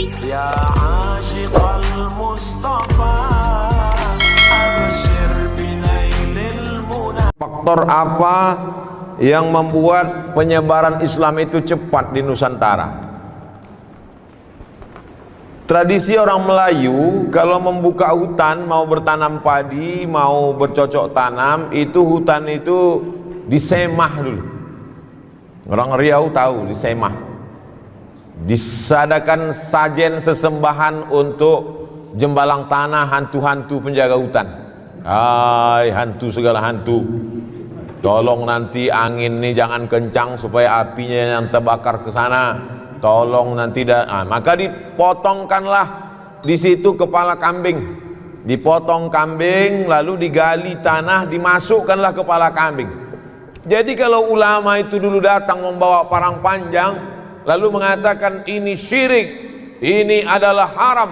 Ya ashiqal Mustafa, abshir binailil muna. Faktor apa yang membuat penyebaran Islam itu cepat di Nusantara? Tradisi orang Melayu kalau membuka hutan, mau bertanam padi, mau bercocok tanam, itu hutan itu disemah dulu. Orang Riau tahu disemah, disadakan sajen sesembahan untuk jembalang tanah hantu-hantu penjaga hutan. Hai hantu segala hantu, tolong nanti angin nih jangan kencang supaya apinya yang terbakar ke sana. Tolong nanti maka dipotongkanlah di situ kepala kambing, dipotong kambing lalu digali tanah, dimasukkanlah kepala kambing. Jadi kalau ulama itu dulu datang membawa parang panjang lalu mengatakan ini syirik, ini adalah haram,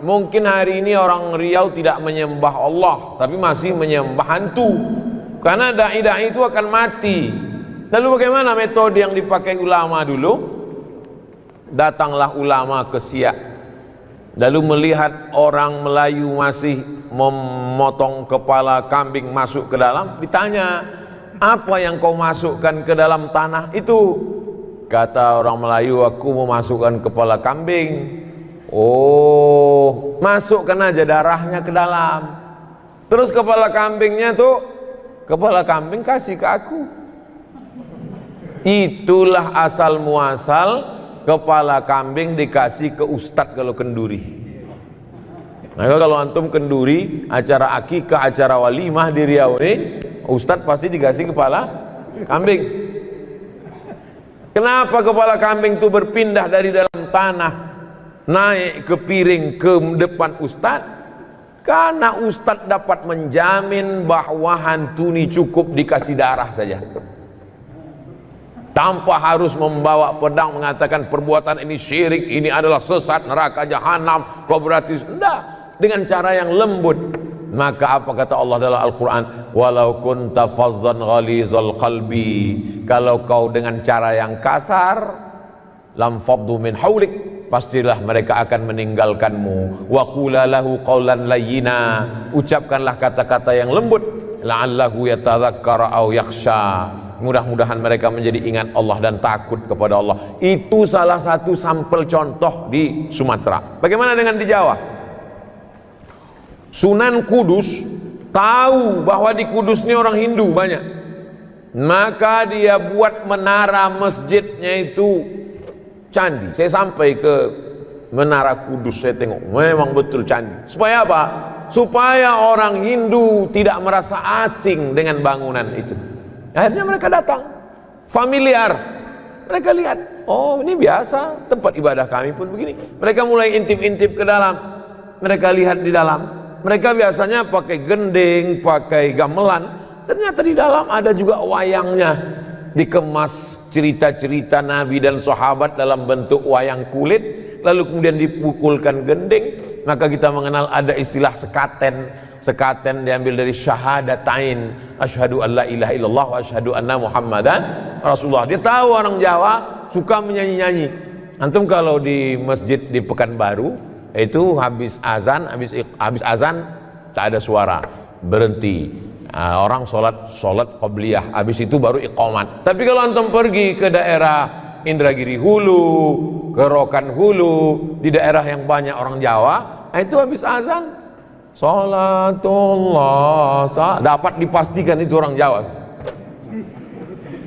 mungkin hari ini orang Riau tidak menyembah Allah tapi masih menyembah hantu, karena dai-dai itu akan mati. Lalu bagaimana metode yang dipakai ulama dulu? Datanglah ulama ke Siak, lalu melihat orang Melayu masih memotong kepala kambing masuk ke dalam, ditanya, apa yang kau masukkan ke dalam tanah itu? Kata orang Melayu, aku memasukkan kepala kambing. Oh, masukkan aja darahnya ke dalam. Terus kepala kambingnya tuh, kepala kambing kasih ke aku. Itulah asal muasal kepala kambing dikasih ke ustadz kalau kenduri. Maka kalau antum kenduri, acara akikah, acara walimah di Riau ini, ustadz pasti dikasih kepala kambing. Kenapa kepala kambing itu berpindah dari dalam tanah naik ke piring ke depan ustadz? Karena ustadz dapat menjamin bahwa hantu ini cukup dikasih darah saja, tanpa harus membawa pedang mengatakan perbuatan ini syirik, ini adalah sesat, neraka jahanam, kau berarti enggak, dengan cara yang lembut. Maka apa kata Allah dalam Al-Quran? Walau kunta fazzan ghalizal qalbi, kalau kau dengan cara yang kasar, lam faddu min haulik, pastilah mereka akan meninggalkanmu. Wa qula lahu qawlan layyina, ucapkanlah kata-kata yang lembut, la'allahu yatadzakkara aw yakhsha, mudah-mudahan mereka menjadi ingat Allah dan takut kepada Allah. Itu salah satu sampel contoh di Sumatera. Bagaimana dengan di Jawa? Sunan Kudus tahu bahwa di Kudus ini orang Hindu banyak, maka dia buat menara masjidnya itu candi. Saya sampai ke menara Kudus, saya tengok memang betul candi. Supaya apa? Supaya orang Hindu tidak merasa asing dengan bangunan itu. Akhirnya mereka datang, familiar, mereka lihat, oh ini biasa, tempat ibadah kami pun begini. Mereka mulai intip-intip ke dalam, mereka lihat di dalam, mereka biasanya pakai gending, pakai gamelan, ternyata di dalam ada juga wayangnya, dikemas cerita-cerita Nabi dan sahabat dalam bentuk wayang kulit, lalu kemudian dipukulkan gending. Maka kita mengenal ada istilah sekaten. Sekaten diambil dari syahadatain, asyhadu an la ilaha illallah wa asyhadu anna muhammadan rasulullah. Dia tahu orang Jawa suka menyanyi-nyanyi. Antum kalau di masjid di Pekanbaru itu habis azan tak ada suara, berhenti. Orang sholat qabliyah, habis itu baru iqamat. Tapi kalau antum pergi ke daerah Indragiri Hulu, ke Rokan Hulu, di daerah yang banyak orang Jawa, itu habis azan Salatullah, dapat dipastikan itu orang Jawa.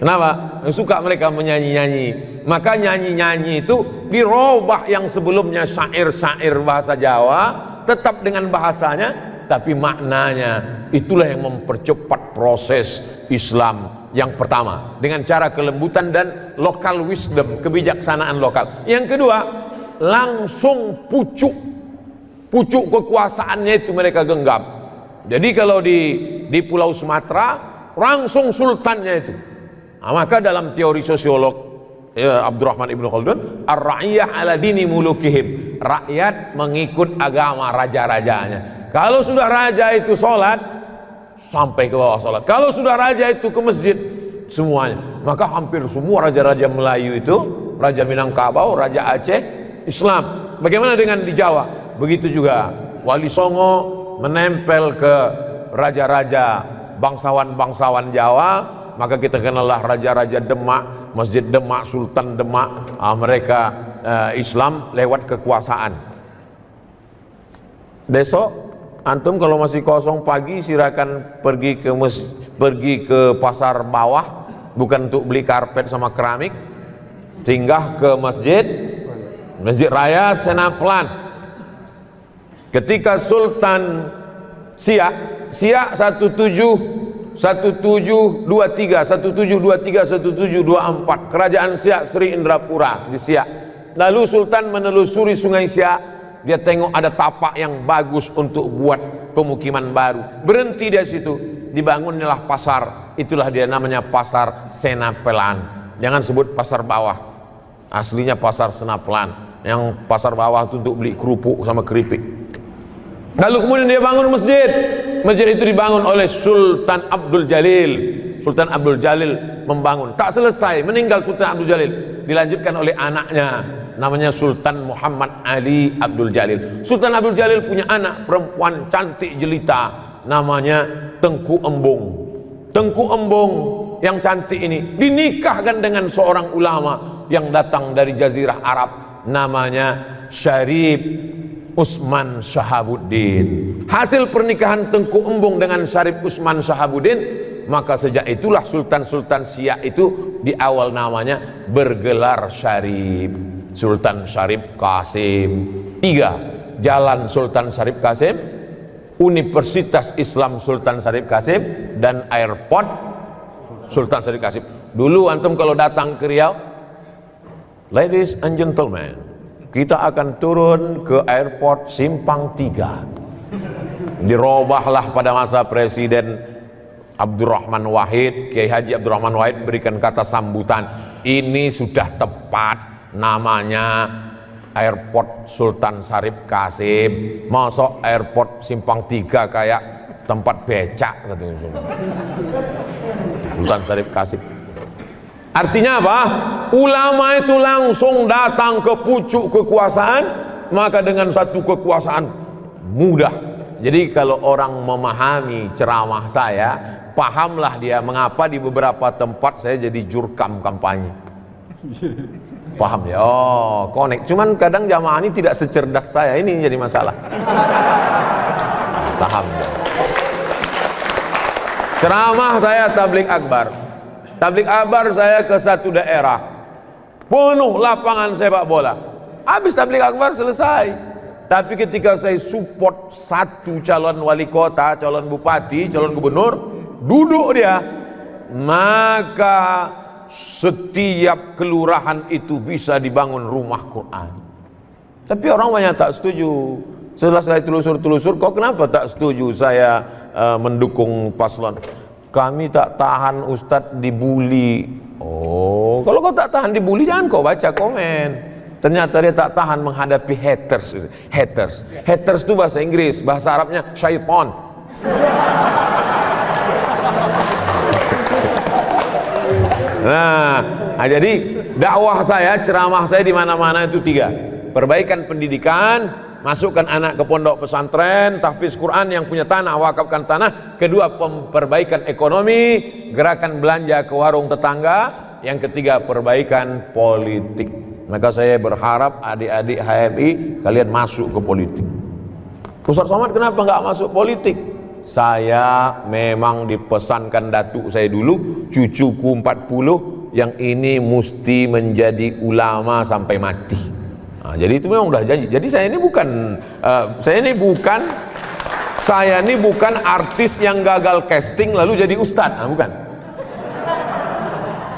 Kenapa? Suka mereka menyanyi-nyanyi. Maka nyanyi-nyanyi itu dirubah, yang sebelumnya syair-syair bahasa Jawa tetap dengan bahasanya, tapi maknanya. Itulah yang mempercepat proses Islam yang pertama, dengan cara kelembutan dan local wisdom, kebijaksanaan lokal. Yang kedua, langsung pucuk kekuasaannya itu mereka genggam. Jadi kalau di Pulau Sumatera langsung sultannya itu. Maka dalam teori sosiolog Abdurrahman Ibn Khaldun, ar-ra'iyah ala dini mulukihim, rakyat mengikut agama raja-rajanya. Kalau sudah raja itu sholat, sampai ke bawah sholat. Kalau sudah raja itu ke masjid, semuanya. Maka hampir semua raja-raja Melayu itu, Raja Minangkabau, Raja Aceh, Islam. Bagaimana dengan di Jawa? Begitu juga Wali Songo menempel ke raja-raja bangsawan-bangsawan Jawa, maka kita kenallah raja-raja Demak, Masjid Demak, Sultan Demak. Mereka Islam lewat kekuasaan. Besok antum kalau masih kosong pagi silakan pergi ke pasar bawah, bukan untuk beli karpet sama keramik, singgah ke Masjid Raya Senaplan. Ketika Sultan Siak 1723 1724 Kerajaan Siak Sri Indrapura di Siak. Lalu Sultan menelusuri Sungai Siak, dia tengok ada tapak yang bagus untuk buat pemukiman baru. Berhenti di situ, dibangunlah pasar. Itulah dia namanya Pasar Senapelan. Jangan sebut pasar bawah. Aslinya Pasar Senapelan. Yang pasar bawah itu untuk beli kerupuk sama keripik. Lalu kemudian dia bangun masjid. Masjid itu dibangun oleh Sultan Abdul Jalil. Sultan Abdul Jalil membangun. Tak selesai, meninggal Sultan Abdul Jalil. Dilanjutkan oleh anaknya, namanya Sultan Muhammad Ali Abdul Jalil. Sultan Abdul Jalil punya anak perempuan cantik jelita, namanya Tengku Embung. Tengku Embung yang cantik ini dinikahkan dengan seorang ulama yang datang dari Jazirah Arab, namanya Syarif Usman Shahabuddin. Hasil pernikahan Tengku Embung dengan Syarif Usman Shahabuddin, maka sejak itulah Sultan-Sultan Siak itu di awal namanya bergelar Syarif. Sultan Syarif Qasim. 3. Jalan Sultan Syarif Qasim, Universitas Islam Sultan Syarif Qasim, dan airport Sultan Syarif Qasim. Dulu antum kalau datang ke Riau, ladies and gentlemen, kita akan turun ke airport Simpang 3. Dirobahlah pada masa Presiden Abdurrahman Wahid, Kiai Haji Abdurrahman Wahid berikan kata sambutan, ini sudah tepat namanya airport Sultan Syarif Qasim. Masuk airport Simpang 3 kayak tempat becak katanya Sultan Syarif Qasim. Artinya apa? Ulama itu langsung datang ke pucuk kekuasaan, maka dengan satu kekuasaan mudah. Jadi kalau orang memahami ceramah saya, pahamlah dia mengapa di beberapa tempat saya jadi jurkam kampanye. Paham ya? Oh, connect. Cuman kadang jamaah ini tidak secerdas saya, ini jadi masalah. Paham ya? Ceramah saya tabligh akbar. Tabligh akbar saya ke satu daerah, penuh lapangan sepak bola. Habis tabligh akbar selesai. Tapi ketika saya support satu calon wali kota, calon bupati, calon gubernur, duduk dia, maka setiap kelurahan itu bisa dibangun rumah Quran. Tapi orang banyak tak setuju. Setelah saya telusur-telusur, kok kenapa tak setuju saya mendukung paslon? Kami tak tahan Ustadz dibully. Oh, kalau kau tak tahan dibully, jangan kau baca komen. Ternyata dia tak tahan menghadapi haters. Haters itu bahasa Inggris, bahasa Arabnya syaitan. Nah, jadi dakwah saya, ceramah saya di mana-mana itu 3. Perbaikan pendidikan, masukkan anak ke pondok pesantren, tahfiz Quran, yang punya tanah wakafkan tanah. Kedua, perbaikan ekonomi, gerakan belanja ke warung tetangga. Yang ketiga, perbaikan politik. Maka saya berharap adik-adik HMI kalian masuk ke politik. Ustaz Somad kenapa nggak masuk politik? Saya memang dipesankan datuk saya dulu, cucuku 40 yang ini mesti menjadi ulama sampai mati. Nah, jadi itu memang udah janji. Jadi saya ini bukan artis yang gagal casting lalu jadi ustadz. Nah, bukan.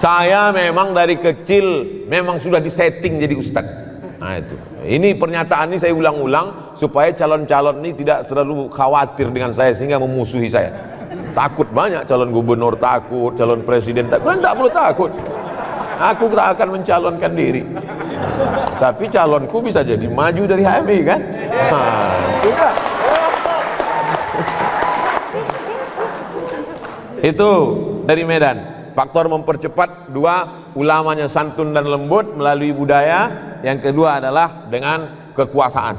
Saya memang dari kecil memang sudah disetting jadi ustadz. Nah itu. Ini pernyataan ini saya ulang-ulang supaya calon-calon ini tidak terlalu khawatir dengan saya sehingga memusuhi saya. Takut banyak calon gubernur takut, calon presiden takut. Kalian tak perlu takut. Aku tak akan mencalonkan diri. Tapi calonku bisa jadi maju dari HMI kan? Nah, itu kan. Itu dari Medan. Faktor mempercepat 2, ulamanya santun dan lembut melalui budaya. Yang kedua adalah dengan kekuasaan.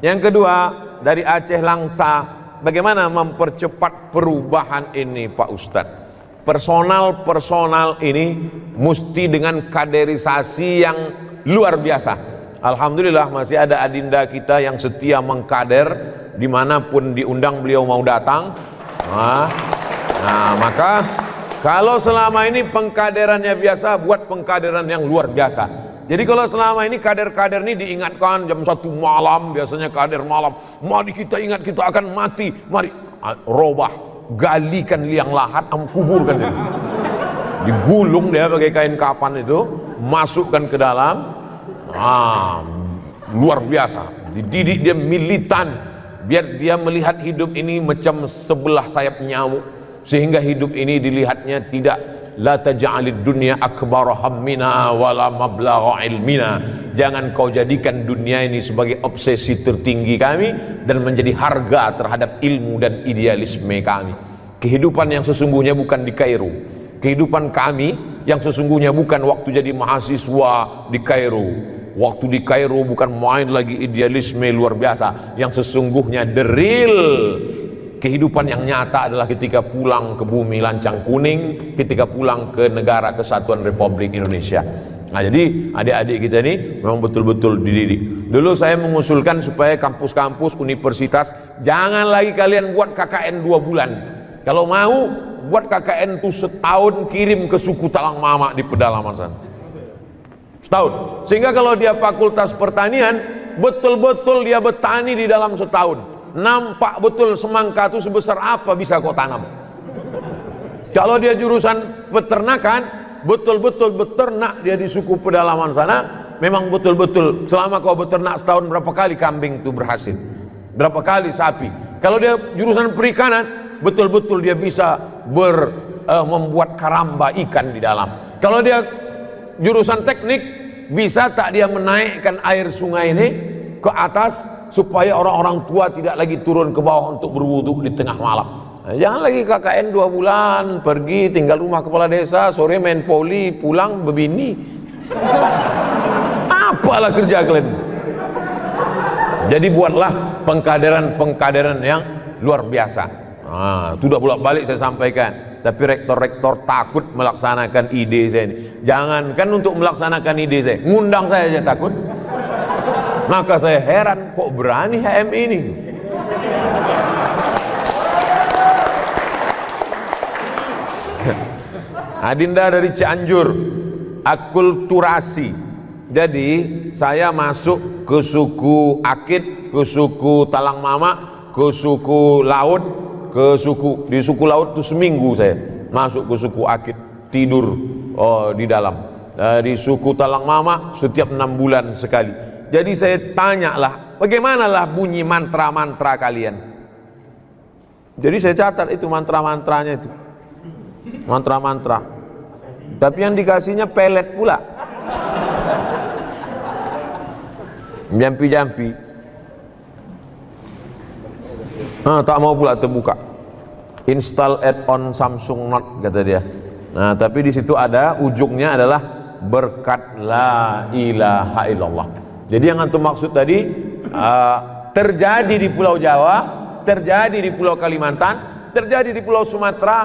Yang kedua, dari Aceh Langsa, bagaimana mempercepat perubahan ini Pak Ustadz? Personal ini mesti dengan kaderisasi yang luar biasa. Alhamdulillah masih ada adinda kita yang setia mengkader, dimanapun diundang beliau mau datang. Nah, maka kalau selama ini pengkaderannya biasa, buat pengkaderan yang luar biasa. Jadi kalau selama ini kader-kader ini diingatkan jam 1 malam, biasanya kader malam, mari kita ingat kita akan mati, mari robah, galikan liang lahat, kuburkan dia. Digulung dia pakai kain kapan itu, masukkan ke dalam, luar biasa, dididik dia militan, biar dia melihat hidup ini macam sebelah sayap nyamuk, sehingga hidup ini dilihatnya tidak la taj'alid dunya akbar hammina wala mablagha ilmina. Jangan kau jadikan dunia ini sebagai obsesi tertinggi kami dan menjadi harga terhadap ilmu dan idealisme kami. Kehidupan yang sesungguhnya bukan di Kairo. Kehidupan kami yang sesungguhnya bukan waktu jadi mahasiswa di Kairo. Waktu di Kairo bukan main lagi idealisme luar biasa. Yang sesungguhnya the real kehidupan yang nyata adalah ketika pulang ke bumi lancang kuning, ketika pulang ke negara kesatuan Republik Indonesia. Nah, jadi adik-adik kita ini memang betul-betul dididik. Dulu saya mengusulkan supaya kampus-kampus universitas jangan lagi kalian buat KKN 2 bulan. Kalau mau buat KKN itu setahun, kirim ke suku Talang Mama di pedalaman sana. Setahun. Sehingga kalau dia fakultas pertanian, betul-betul dia bertani di dalam setahun. Nampak betul semangka itu sebesar apa bisa kau tanam. Kalau dia jurusan peternakan, betul-betul beternak dia di suku pedalaman sana, memang betul-betul selama kau beternak setahun berapa kali kambing itu berhasil, berapa kali sapi. Kalau dia jurusan perikanan, betul-betul dia bisa membuat karamba ikan di dalam. Kalau dia jurusan teknik, bisa tak dia menaikkan air sungai ini ke atas supaya orang-orang tua tidak lagi turun ke bawah untuk berwudu di tengah malam. Nah, jangan lagi KKN 2 bulan, pergi tinggal rumah kepala desa, sore main poli, pulang bebini. Apalah kerja kalian? Jadi buatlah pengkaderan yang luar biasa. Itu udah bolak-balik saya sampaikan. Tapi rektor-rektor takut melaksanakan ide saya ini. Jangankan untuk melaksanakan ide saya, ngundang saya aja takut. Maka saya heran kok berani HMI ini. Adinda dari Cianjur, akulturasi. Jadi saya masuk ke suku Akit, ke suku Talang Mama, ke suku Laut, di suku Laut itu seminggu saya masuk ke suku Akit, tidur di dalam. Di suku Talang Mama setiap 6 bulan sekali. Jadi saya tanyalah, bagaimanalah bunyi mantra-mantra kalian? Jadi saya catat itu mantra-mantranya itu. Mantra-mantra. Tapi yang dikasihnya pelet pula. Jampi-jampi. Tak mau pula terbuka. Install add-on Samsung Note kata dia. Nah, tapi di situ ada ujungnya adalah berkat la ilaha illallah. Jadi yang antum maksud tadi terjadi di Pulau Jawa, terjadi di Pulau Kalimantan, terjadi di Pulau Sumatera,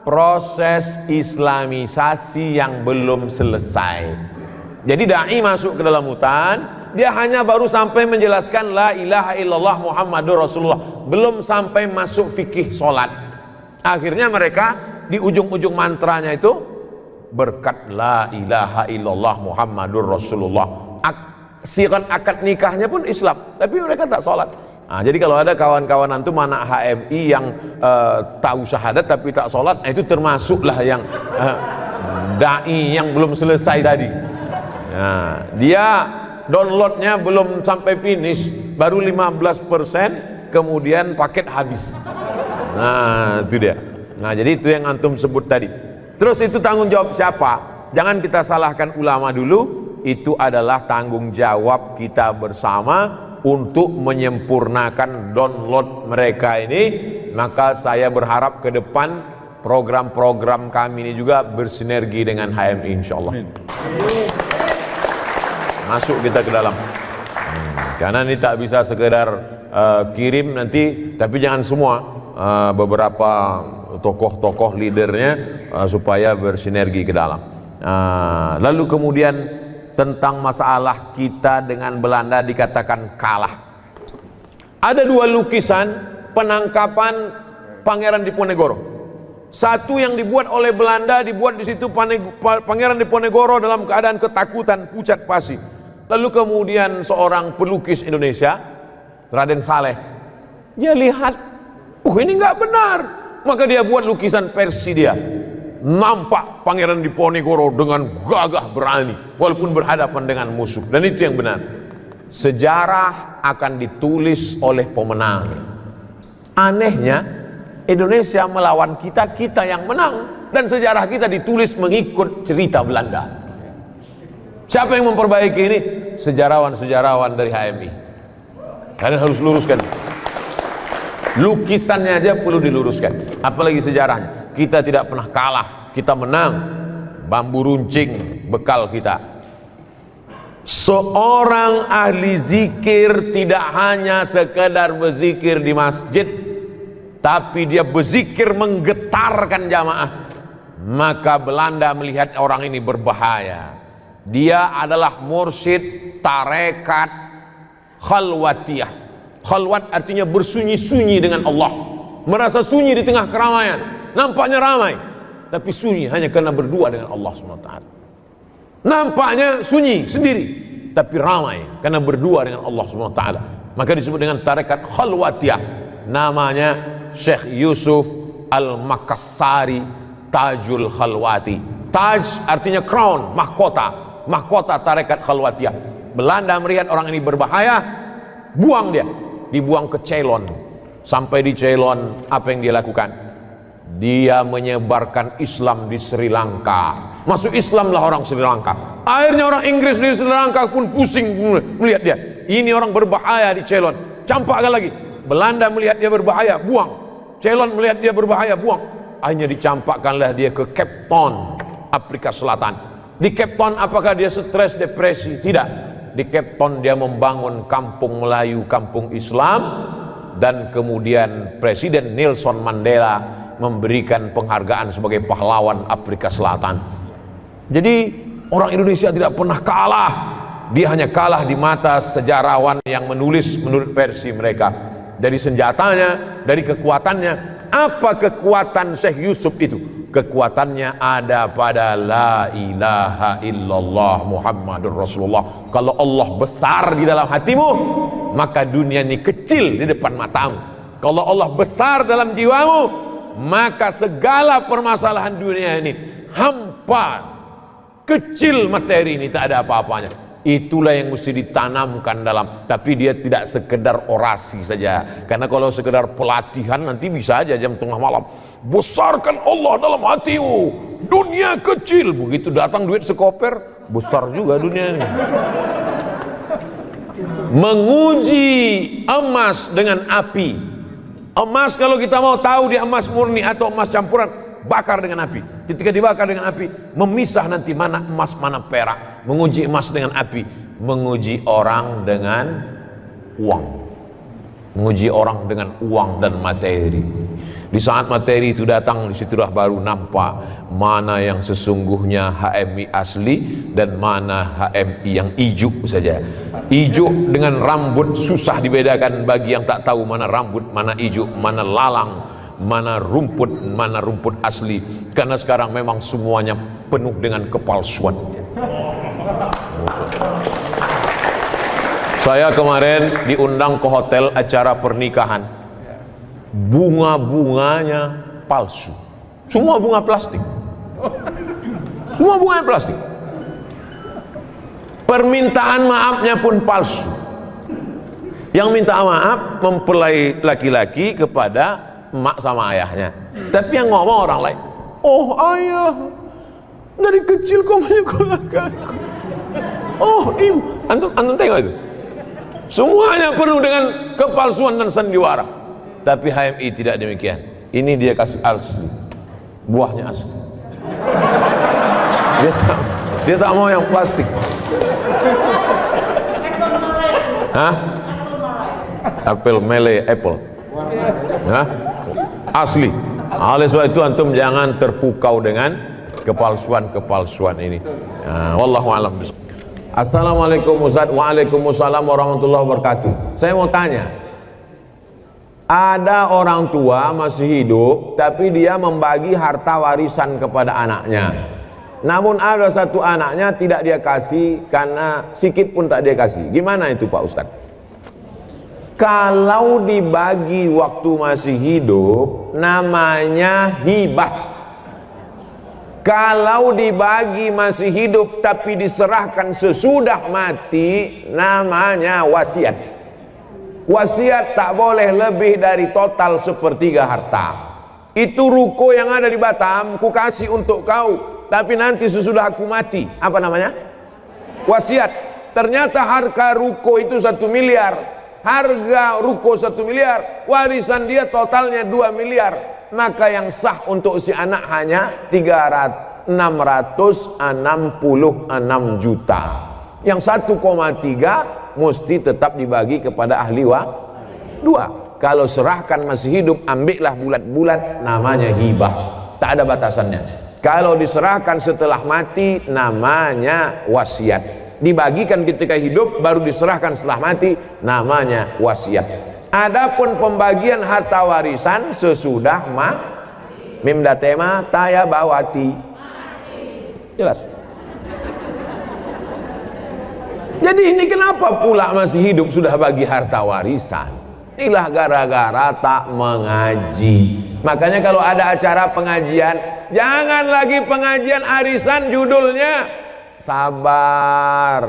proses islamisasi yang belum selesai. Jadi dai masuk ke dalam hutan, dia hanya baru sampai menjelaskan la ilaha illallah Muhammadur Rasulullah, belum sampai masuk fikih sholat. Akhirnya mereka di ujung-ujung mantranya itu berkat la ilaha illallah Muhammadur Rasulullah. Sirat akad nikahnya pun Islam, tapi mereka tak sholat. Nah, jadi kalau ada kawan-kawan antum anak HMI yang tahu syahadat tapi tak sholat, itu termasuklah yang dai yang belum selesai tadi. Nah, dia downloadnya belum sampai finish, baru 15%, kemudian paket habis. Nah, itu dia. Nah, jadi itu yang antum sebut tadi. Terus itu tanggung jawab siapa? Jangan kita salahkan ulama dulu. Itu adalah tanggung jawab kita bersama untuk menyempurnakan download mereka ini. Maka saya berharap ke depan program-program kami ini juga bersinergi dengan HMI insyaallah. Masuk kita ke dalam. Karena ini tak bisa sekedar kirim nanti, tapi jangan semua, beberapa tokoh-tokoh leadernya supaya bersinergi ke dalam. Lalu kemudian tentang masalah kita dengan Belanda dikatakan kalah. Ada dua lukisan penangkapan Pangeran Diponegoro. Satu yang dibuat oleh Belanda, dibuat di situ Pangeran Diponegoro dalam keadaan ketakutan, pucat pasi. Lalu kemudian seorang pelukis Indonesia, Raden Saleh, dia lihat, ini nggak benar, maka dia buat lukisan versi dia. Nampak Pangeran Diponegoro dengan gagah berani, walaupun berhadapan dengan musuh. Dan itu yang benar. Sejarah akan ditulis oleh pemenang. Anehnya, Indonesia melawan kita, kita yang menang, dan sejarah kita ditulis mengikut cerita Belanda. Siapa yang memperbaiki ini? Sejarawan-sejarawan dari HMI. Kalian harus luruskan. Lukisannya aja perlu diluruskan, apalagi sejarahnya. Kita tidak pernah kalah, kita menang. Bambu runcing bekal kita. Seorang ahli zikir tidak hanya sekedar berzikir di masjid, tapi dia berzikir menggetarkan jamaah. Maka Belanda melihat orang ini berbahaya. Dia adalah mursyid tarekat khalwatiyah. Khalwat artinya bersunyi-sunyi dengan Allah, merasa sunyi di tengah keramaian. Nampaknya ramai, tapi sunyi hanya karena berdua dengan Allah SWT. Nampaknya sunyi sendiri, tapi ramai karena berdua dengan Allah SWT. Maka disebut dengan tarekat khalwatiyah. Namanya Syekh Yusuf Al-Makassari Tajul Khalwati. Taj artinya crown, mahkota. Mahkota tarekat khalwatiyah. Belanda melihat orang ini berbahaya, buang dia. Dibuang ke Ceylon. Sampai di Ceylon, apa yang dia lakukan? Dia menyebarkan Islam di Sri Lanka. Masuk Islamlah orang Sri Lanka. Akhirnya orang Inggris di Sri Lanka pun pusing melihat dia. Ini orang berbahaya di Ceylon. Campakkan lagi. Belanda melihat dia berbahaya, buang. Ceylon melihat dia berbahaya, buang. Akhirnya dicampakkanlah dia ke Cape Town, Afrika Selatan. Di Cape Town apakah dia stres, depresi? Tidak. Di Cape Town dia membangun kampung Melayu, kampung Islam. Dan kemudian Presiden Nelson Mandela memberikan penghargaan sebagai pahlawan Afrika Selatan. Jadi orang Indonesia tidak pernah kalah. Dia hanya kalah di mata sejarawan yang menulis menurut versi mereka. Dari senjatanya, dari kekuatannya. Apa kekuatan Syekh Yusuf itu? Kekuatannya ada pada la ilaha illallah Muhammadur Rasulullah. Kalau Allah besar di dalam hatimu, maka dunia ini kecil di depan matamu. Kalau Allah besar dalam jiwamu, maka segala permasalahan dunia ini hampa, kecil materi ini, tak ada apa-apanya. Itulah yang mesti ditanamkan dalam. Tapi dia tidak sekedar orasi saja. Karena kalau sekedar pelatihan nanti bisa aja jam tengah malam, besarkan Allah dalam hatimu, dunia kecil. Begitu datang duit sekoper, besar juga dunia ini. Menguji emas dengan api. Emas kalau kita mau tahu dia emas murni atau emas campuran, bakar dengan api. Ketika dibakar dengan api, memisah nanti mana emas mana perak. Menguji emas dengan api, menguji orang dengan uang. Menguji orang dengan uang dan materi. Di saat materi itu datang, disitulah baru nampak mana yang sesungguhnya HMI asli dan mana HMI yang ijuk saja. Ijuk dengan rambut susah dibedakan bagi yang tak tahu mana rambut, mana ijuk, mana lalang, mana rumput asli. Karena sekarang memang semuanya penuh dengan kepalsuan. Saya kemarin diundang ke hotel acara pernikahan. Bunga-bunganya palsu. Semua bunga plastik. Semua bunga plastik. Permintaan maafnya pun palsu. Yang minta maaf mempelai laki-laki kepada emak sama ayahnya. Tapi yang ngomong orang lain, oh ayah, dari kecil kau menyekolahkan aku. Oh ibu, antum tengok itu. Semuanya penuh dengan kepalsuan dan sandiwara. Tapi HMI tidak demikian. Ini dia kasih asli, buahnya asli. Dia tak mau yang plastik. Hah? Apel mele apple. Hah? Asli. Oleh sebab itu antum jangan terpukau dengan kepalsuan ini. Wallahu a'lam. Assalamualaikum Ustaz. Waalaikumsalam warahmatullahi wabarakatuh. Saya mau tanya, ada orang tua masih hidup tapi dia membagi harta warisan kepada anaknya, namun ada satu anaknya tidak dia kasih karena sikit pun tak dia kasih. Gimana itu Pak Ustaz? Kalau dibagi waktu masih hidup namanya hibah. Kalau dibagi masih hidup tapi diserahkan sesudah mati namanya wasiat. Wasiat tak boleh lebih dari total sepertiga harta. Itu ruko yang ada di Batam, ku kasih untuk kau, tapi nanti sesudah aku mati, apa namanya? Wasiat. Ternyata harga ruko itu 1 miliar. Harga ruko 1 miliar, warisan dia totalnya 2 miliar. Maka yang sah untuk si anak hanya 666 juta. Yang 1,3 mesti tetap dibagi kepada ahli dua. Kalau serahkan masih hidup, ambillah bulat-bulat, namanya hibah, tak ada batasannya. Kalau diserahkan setelah mati namanya wasiat. Dibagikan ketika hidup baru diserahkan setelah mati namanya wasiat. Adapun pembagian harta warisan sesudah mimda tema taya bawati. Jelas. Jadi ini kenapa pula masih hidup sudah bagi harta warisan? Inilah gara-gara tak mengaji. Makanya kalau ada acara pengajian, jangan lagi pengajian arisan, judulnya sabar,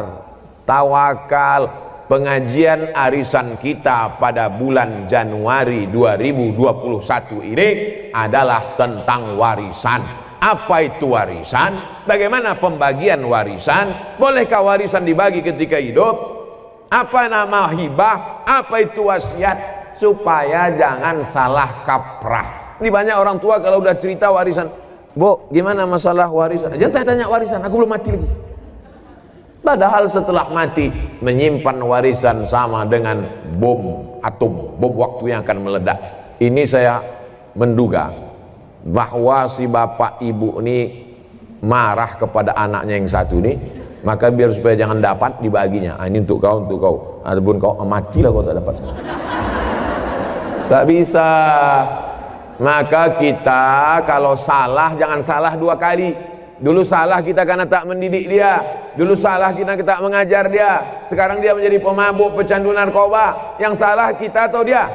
tawakal. Pengajian arisan kita pada bulan Januari 2021 ini adalah tentang warisan. Apa itu warisan? Bagaimana pembagian warisan? Bolehkah warisan dibagi ketika hidup? Apa nama hibah? Apa itu wasiat? Supaya jangan salah kaprah. Ini banyak orang tua kalau udah cerita warisan, Bu, gimana masalah warisan? Jangan tanya warisan, aku belum mati lagi. Padahal setelah mati menyimpan warisan sama dengan bom atom, bom waktu yang akan meledak. Ini saya menduga bahwa si bapak ibu ini marah kepada anaknya yang satu ini, maka biar supaya jangan dapat dibaginya. Ini untuk kau, untuk kau. Adapun kau matilah kau tak dapat. Tak bisa. Maka kita kalau salah jangan salah 2 kali. Dulu salah kita karena tak mendidik dia, dulu salah kita tak mengajar dia, sekarang dia menjadi pemabuk, pecandu narkoba. Yang salah kita atau dia?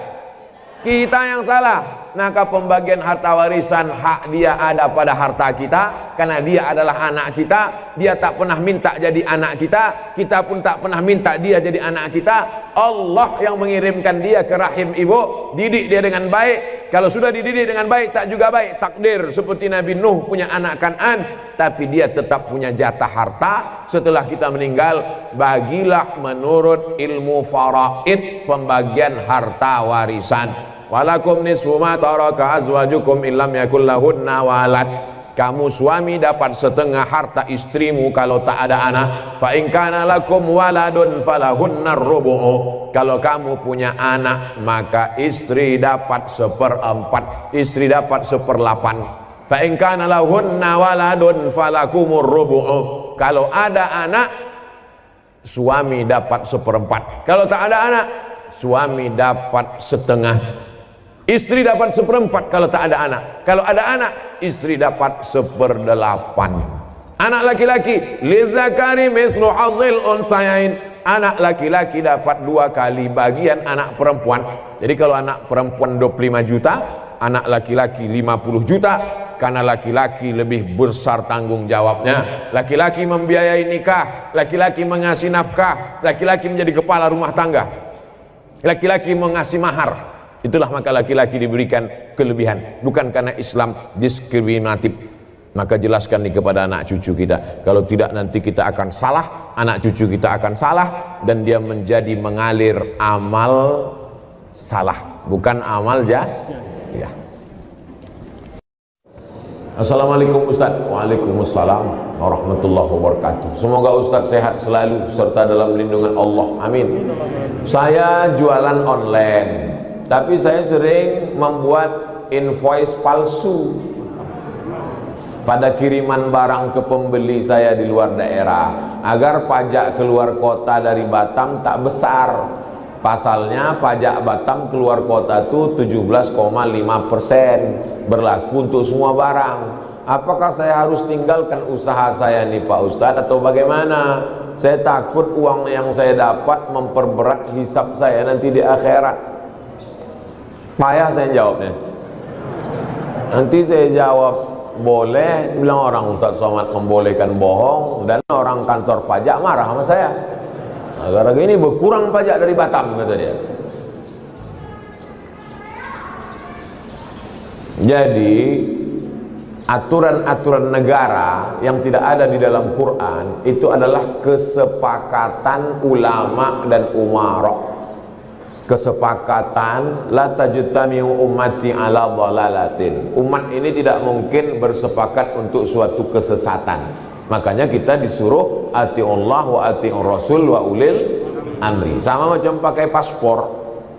Kita yang salah. Maka pembagian harta warisan hak dia ada pada harta kita, karena dia adalah anak kita. Dia tak pernah minta jadi anak kita, kita pun tak pernah minta dia jadi anak kita. Allah yang mengirimkan dia ke rahim ibu, didik dia dengan baik. Kalau sudah dididik dengan baik tak juga baik, takdir seperti Nabi Nuh punya anak Kan'an, tapi dia tetap punya jatah harta setelah kita meninggal. Bagilah menurut ilmu faraid pembagian harta warisan. Walakum nisfu ma taraka azwajukum illam yakul lahunna walad. Kamu suami dapat setengah harta istrimu kalau tak ada anak. Fa in kana lakum waladun falahunnar rubu'u. Kalau kamu punya anak maka istri dapat 1/4, istri dapat 1/8. Fa in kana lahunna waladun falakumur rubu'u. Kalau ada anak suami dapat 1/4. Kalau tak ada anak suami dapat setengah. Istri dapat 1/4 kalau tak ada anak. Kalau ada anak, istri dapat 1/8. Anak laki-laki, lizakari mislu hadzil unsayain. Anak laki-laki dapat 2 kali bagian anak perempuan. Jadi kalau anak perempuan 25 juta, anak laki-laki 50 juta. Karena laki-laki lebih besar tanggung jawabnya. Laki-laki membiayai nikah, laki-laki mengasih nafkah, laki-laki menjadi kepala rumah tangga, laki-laki mengasih mahar. Itulah maka laki-laki diberikan kelebihan, bukan karena Islam diskriminatif. Maka jelaskan nih kepada anak cucu kita, kalau tidak nanti kita akan salah, anak cucu kita akan salah, dan dia menjadi mengalir amal salah, bukan amal ya. Assalamualaikum Ustaz. Waalaikumsalam warahmatullahi wabarakatuh. Semoga Ustadz sehat selalu serta dalam lindungan Allah, amin. Saya jualan online, tapi saya sering membuat invoice palsu pada kiriman barang ke pembeli saya di luar daerah, agar pajak keluar kota dari Batam tak besar. Pasalnya pajak Batam keluar kota itu 17,5%, berlaku untuk semua barang. Apakah saya harus tinggalkan usaha saya nih Pak Ustadz atau bagaimana? Saya takut uang yang saya dapat memperberat hisab saya nanti di akhirat. Payah saya jawabnya. Nanti saya jawab boleh, bilang orang Ustadz Somad membolehkan bohong, dan orang kantor pajak marah sama saya. Gara-gara ini berkurang pajak dari Batam, kata dia. Jadi aturan-aturan negara yang tidak ada di dalam Quran itu adalah kesepakatan ulama dan umarok. Kesepakatan la tajtami'u ummati ala dhalalatin. Umat ini tidak mungkin bersepakat untuk suatu kesesatan. Makanya kita disuruh atiullah wa atiur rasul wa ulil amri. Sama macam pakai paspor.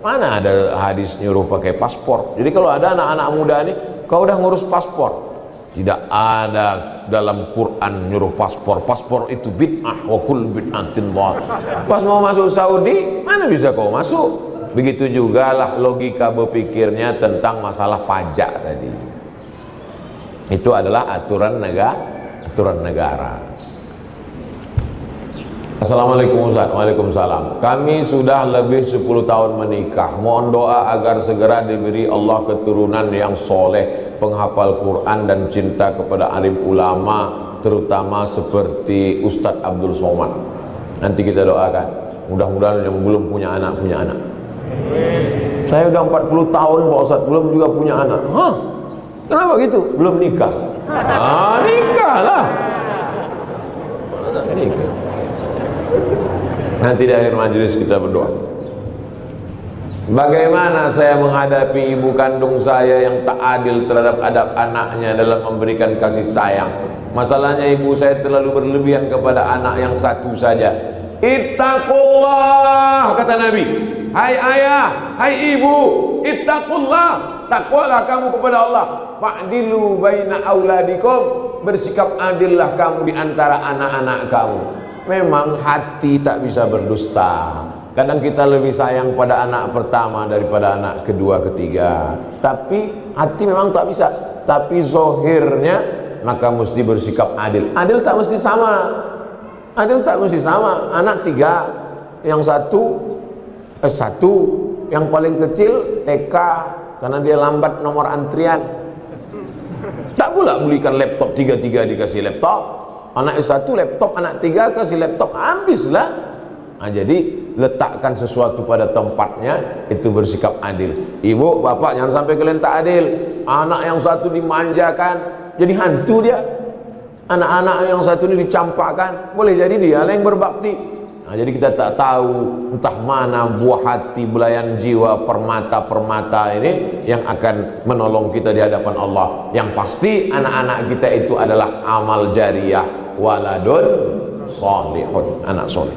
Mana ada hadis nyuruh pakai paspor? Jadi kalau ada anak-anak muda nih, kau udah ngurus paspor. Tidak ada dalam Quran nyuruh paspor. Paspor itu bid'ah wa kull bid'atin dhalalah. Pas mau masuk Saudi, mana bisa kau masuk? Begitu juga lah logika berpikirnya tentang masalah pajak tadi. Itu adalah aturan negara. Assalamualaikum Ustaz. Waalaikumsalam. Kami sudah lebih 10 tahun menikah. Mohon doa agar segera diberi Allah keturunan yang soleh, penghafal Quran dan cinta kepada alim ulama, terutama seperti Ustadz Abdul Somad. Nanti kita doakan. Mudah-mudahan yang belum punya anak punya anak. Saya udah 40 tahun Pak Ustadz belum juga punya anak. Hah? Kenapa gitu? Belum nikah. Nikah lah. Nikah. Nanti di akhir majelis kita berdoa. Bagaimana saya menghadapi ibu kandung saya yang tak adil terhadap adab anaknya dalam memberikan kasih sayang? Masalahnya ibu saya terlalu berlebihan kepada anak yang satu saja. Ittaqullah, kata Nabi. Hai ayah, hai ibu, ittaqullah, takwalah kamu kepada Allah. Fa'dilu baina auladikum, bersikap adillah kamu di antara anak-anak kamu. Memang hati tak bisa berdusta. Kadang kita lebih sayang pada anak pertama daripada anak kedua, ketiga. Tapi hati memang tak bisa. Tapi zohirnya maka mesti bersikap adil. Adil tak mesti sama. Adil tak mesti sama. Anak 3, yang satu yang paling kecil TK karena dia lambat nomor antrian. Tak pula belikan laptop 3 dikasih laptop. Anak S1 laptop, anak 3 kasih laptop, habislah. Nah, jadi letakkan sesuatu pada tempatnya, itu bersikap adil. Ibu, bapak jangan sampai kalian tak adil. Anak yang satu dimanjakan, jadi hantu dia. Anak-anak yang satu ini dicampakkan, boleh jadi dia yang berbakti. Nah, jadi kita tak tahu entah mana buah hati, belayan jiwa, permata-permata ini yang akan menolong kita di hadapan Allah. Yang pasti anak-anak kita itu adalah amal jariyah, waladun solihun, anak soleh.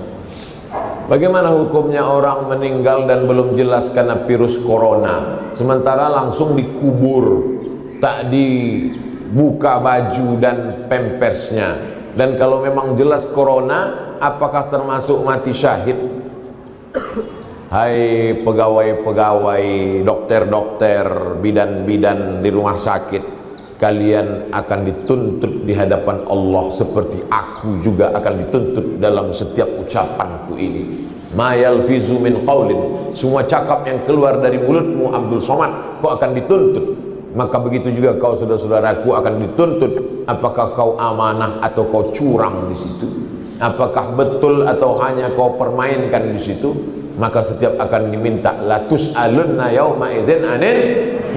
Bagaimana hukumnya orang meninggal dan belum jelas karena virus corona, sementara langsung dikubur, tak dibuka baju dan pampersnya? Dan kalau memang jelas corona, apakah termasuk mati syahid? Hai pegawai-pegawai, dokter-dokter, bidan-bidan di rumah sakit, kalian akan dituntut di hadapan Allah seperti aku juga akan dituntut dalam setiap ucapanku ini. Ma yalfizu min qaulin, semua cakap yang keluar dari mulutmu Abdul Somad, kau akan dituntut. Maka begitu juga kau saudara-saudaraku akan dituntut. Apakah kau amanah atau kau curang di situ? Apakah betul atau hanya kau permainkan di situ? Maka setiap akan diminta la tus'alunna yauma idzin anin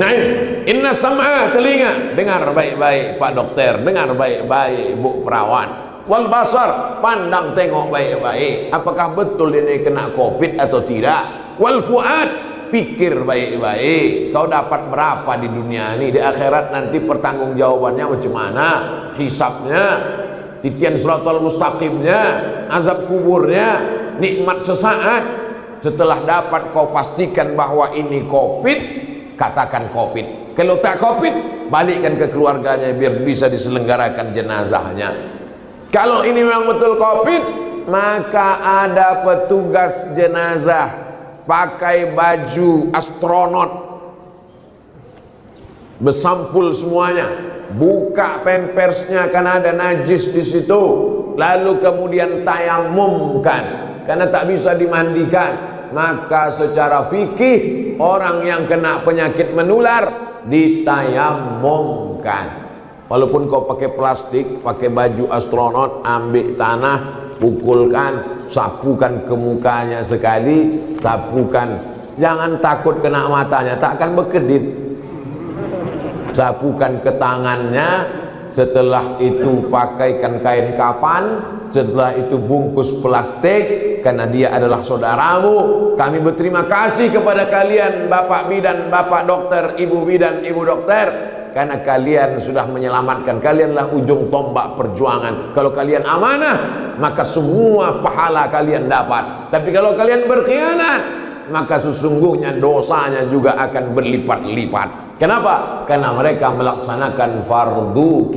na'im. Inna sam'a, telinga, dengar baik-baik Pak Dokter, dengar baik-baik Bu Perawat. Wal basar, pandang tengok baik-baik, apakah betul ini kena Covid atau tidak. Wal fuad, pikir baik-baik, kau dapat berapa di dunia ini, di akhirat nanti pertanggungjawabannya macam mana, hisabnya. titian siratal mustaqimnya, azab kuburnya, nikmat sesaat. Setelah dapat kau pastikan bahwa ini Covid, katakan Covid. Kalau tak Covid, balikkan ke keluarganya biar bisa diselenggarakan jenazahnya. Kalau ini memang betul Covid, maka ada petugas jenazah pakai baju astronot, bersampul semuanya, buka pampersnya karena ada najis di situ, lalu kemudian tayamumkan karena tak bisa dimandikan. Maka secara fikih orang yang kena penyakit menular ditayamumkan. Walaupun kau pakai plastik, pakai baju astronot, ambil tanah, pukulkan, sapukan ke mukanya sekali, sapukan. Jangan takut kena matanya, tak akan berkedip. Sapukan ke tangannya, setelah itu pakaikan kain kafan, setelah itu bungkus plastik, karena dia adalah saudaramu. Kami berterima kasih kepada kalian Bapak Bidan, Bapak Dokter, Ibu Bidan, Ibu Dokter, karena kalian sudah menyelamatkan. Kalianlah ujung tombak perjuangan. Kalau kalian amanah, maka semua pahala kalian dapat. Tapi kalau kalian berkhianat, maka sesungguhnya dosanya juga akan berlipat-lipat. Kenapa? Karena mereka melaksanakan fardu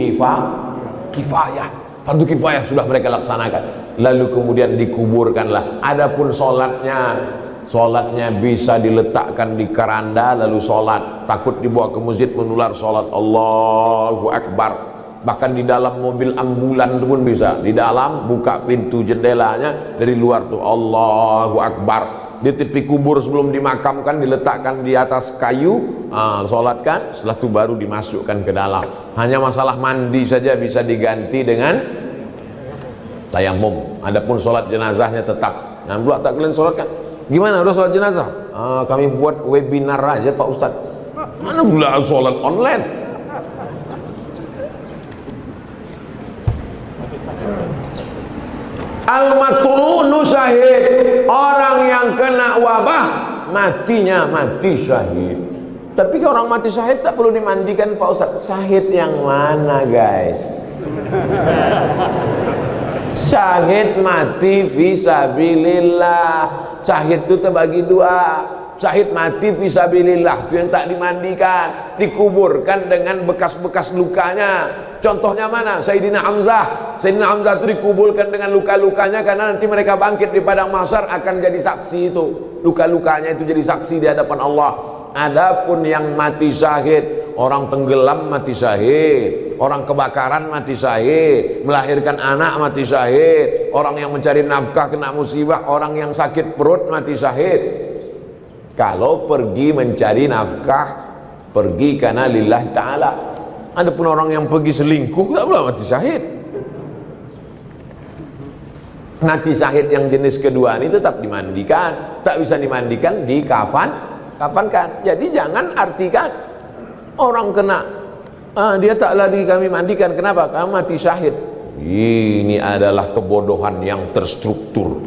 kifayah. Fardu kifayah sudah mereka laksanakan. Lalu kemudian dikuburkanlah. Adapun sholatnya bisa diletakkan di keranda lalu sholat. Takut dibawa ke masjid menular sholat. Allahu Akbar. Bahkan di dalam mobil ambulan pun bisa. Di dalam buka pintu jendelanya, dari luar tuh Allahu Akbar. Di tepi kubur sebelum dimakamkan diletakkan di atas kayu, sholatkan, setelah itu baru dimasukkan ke dalam. Hanya masalah mandi saja bisa diganti dengan tayamum. Adapun sholat jenazahnya tetap. Nah, pula tak kalian sholatkan. Gimana udah sholat jenazah? Kami buat webinar aja Pak Ustadz. Mana pula sholat online? Al-mat'unu syahid. Orang yang kena wabah matinya mati syahid. Tapi kalau orang mati syahid tak perlu dimandikan Pak Ustadz. Syahid yang mana guys? Syahid mati fisabilillah. Syahid itu terbagi dua. Syahid mati fisabilillah itu yang tak dimandikan, dikuburkan dengan bekas-bekas lukanya. Contohnya mana? Sayyidina Hamzah. Sayyidina Hamzah itu dikuburkan dengan luka-lukanya karena nanti mereka bangkit di padang mahsyar akan jadi saksi itu. Luka-lukanya itu jadi saksi di hadapan Allah. Adapun yang mati syahid, orang tenggelam mati syahid, orang kebakaran mati syahid, melahirkan anak mati syahid, orang yang mencari nafkah kena musibah, orang yang sakit perut mati syahid. Kalau pergi mencari nafkah, pergi karena lillahi ta'ala. Adapun orang yang pergi selingkuh, tak boleh mati syahid. Mati syahid yang jenis kedua ini tetap dimandikan. Tak bisa dimandikan, kafankan. Jadi jangan artikan orang kena dia tak lagi kami mandikan. Kenapa? Karena mati syahid. Ini adalah kebodohan yang terstruktur.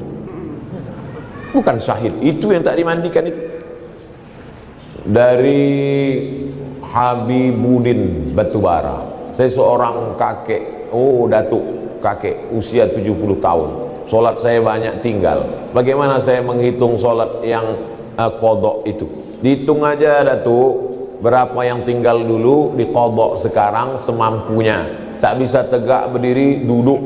Bukan syahid itu yang tak dimandikan itu. Dari Habibuddin Batubara. Saya seorang kakek, datuk kakek usia 70 tahun. Solat saya banyak tinggal. Bagaimana saya menghitung solat yang qadha itu? Dihitung aja datuk, berapa yang tinggal dulu di qadha sekarang semampunya. Tak bisa tegak berdiri, duduk.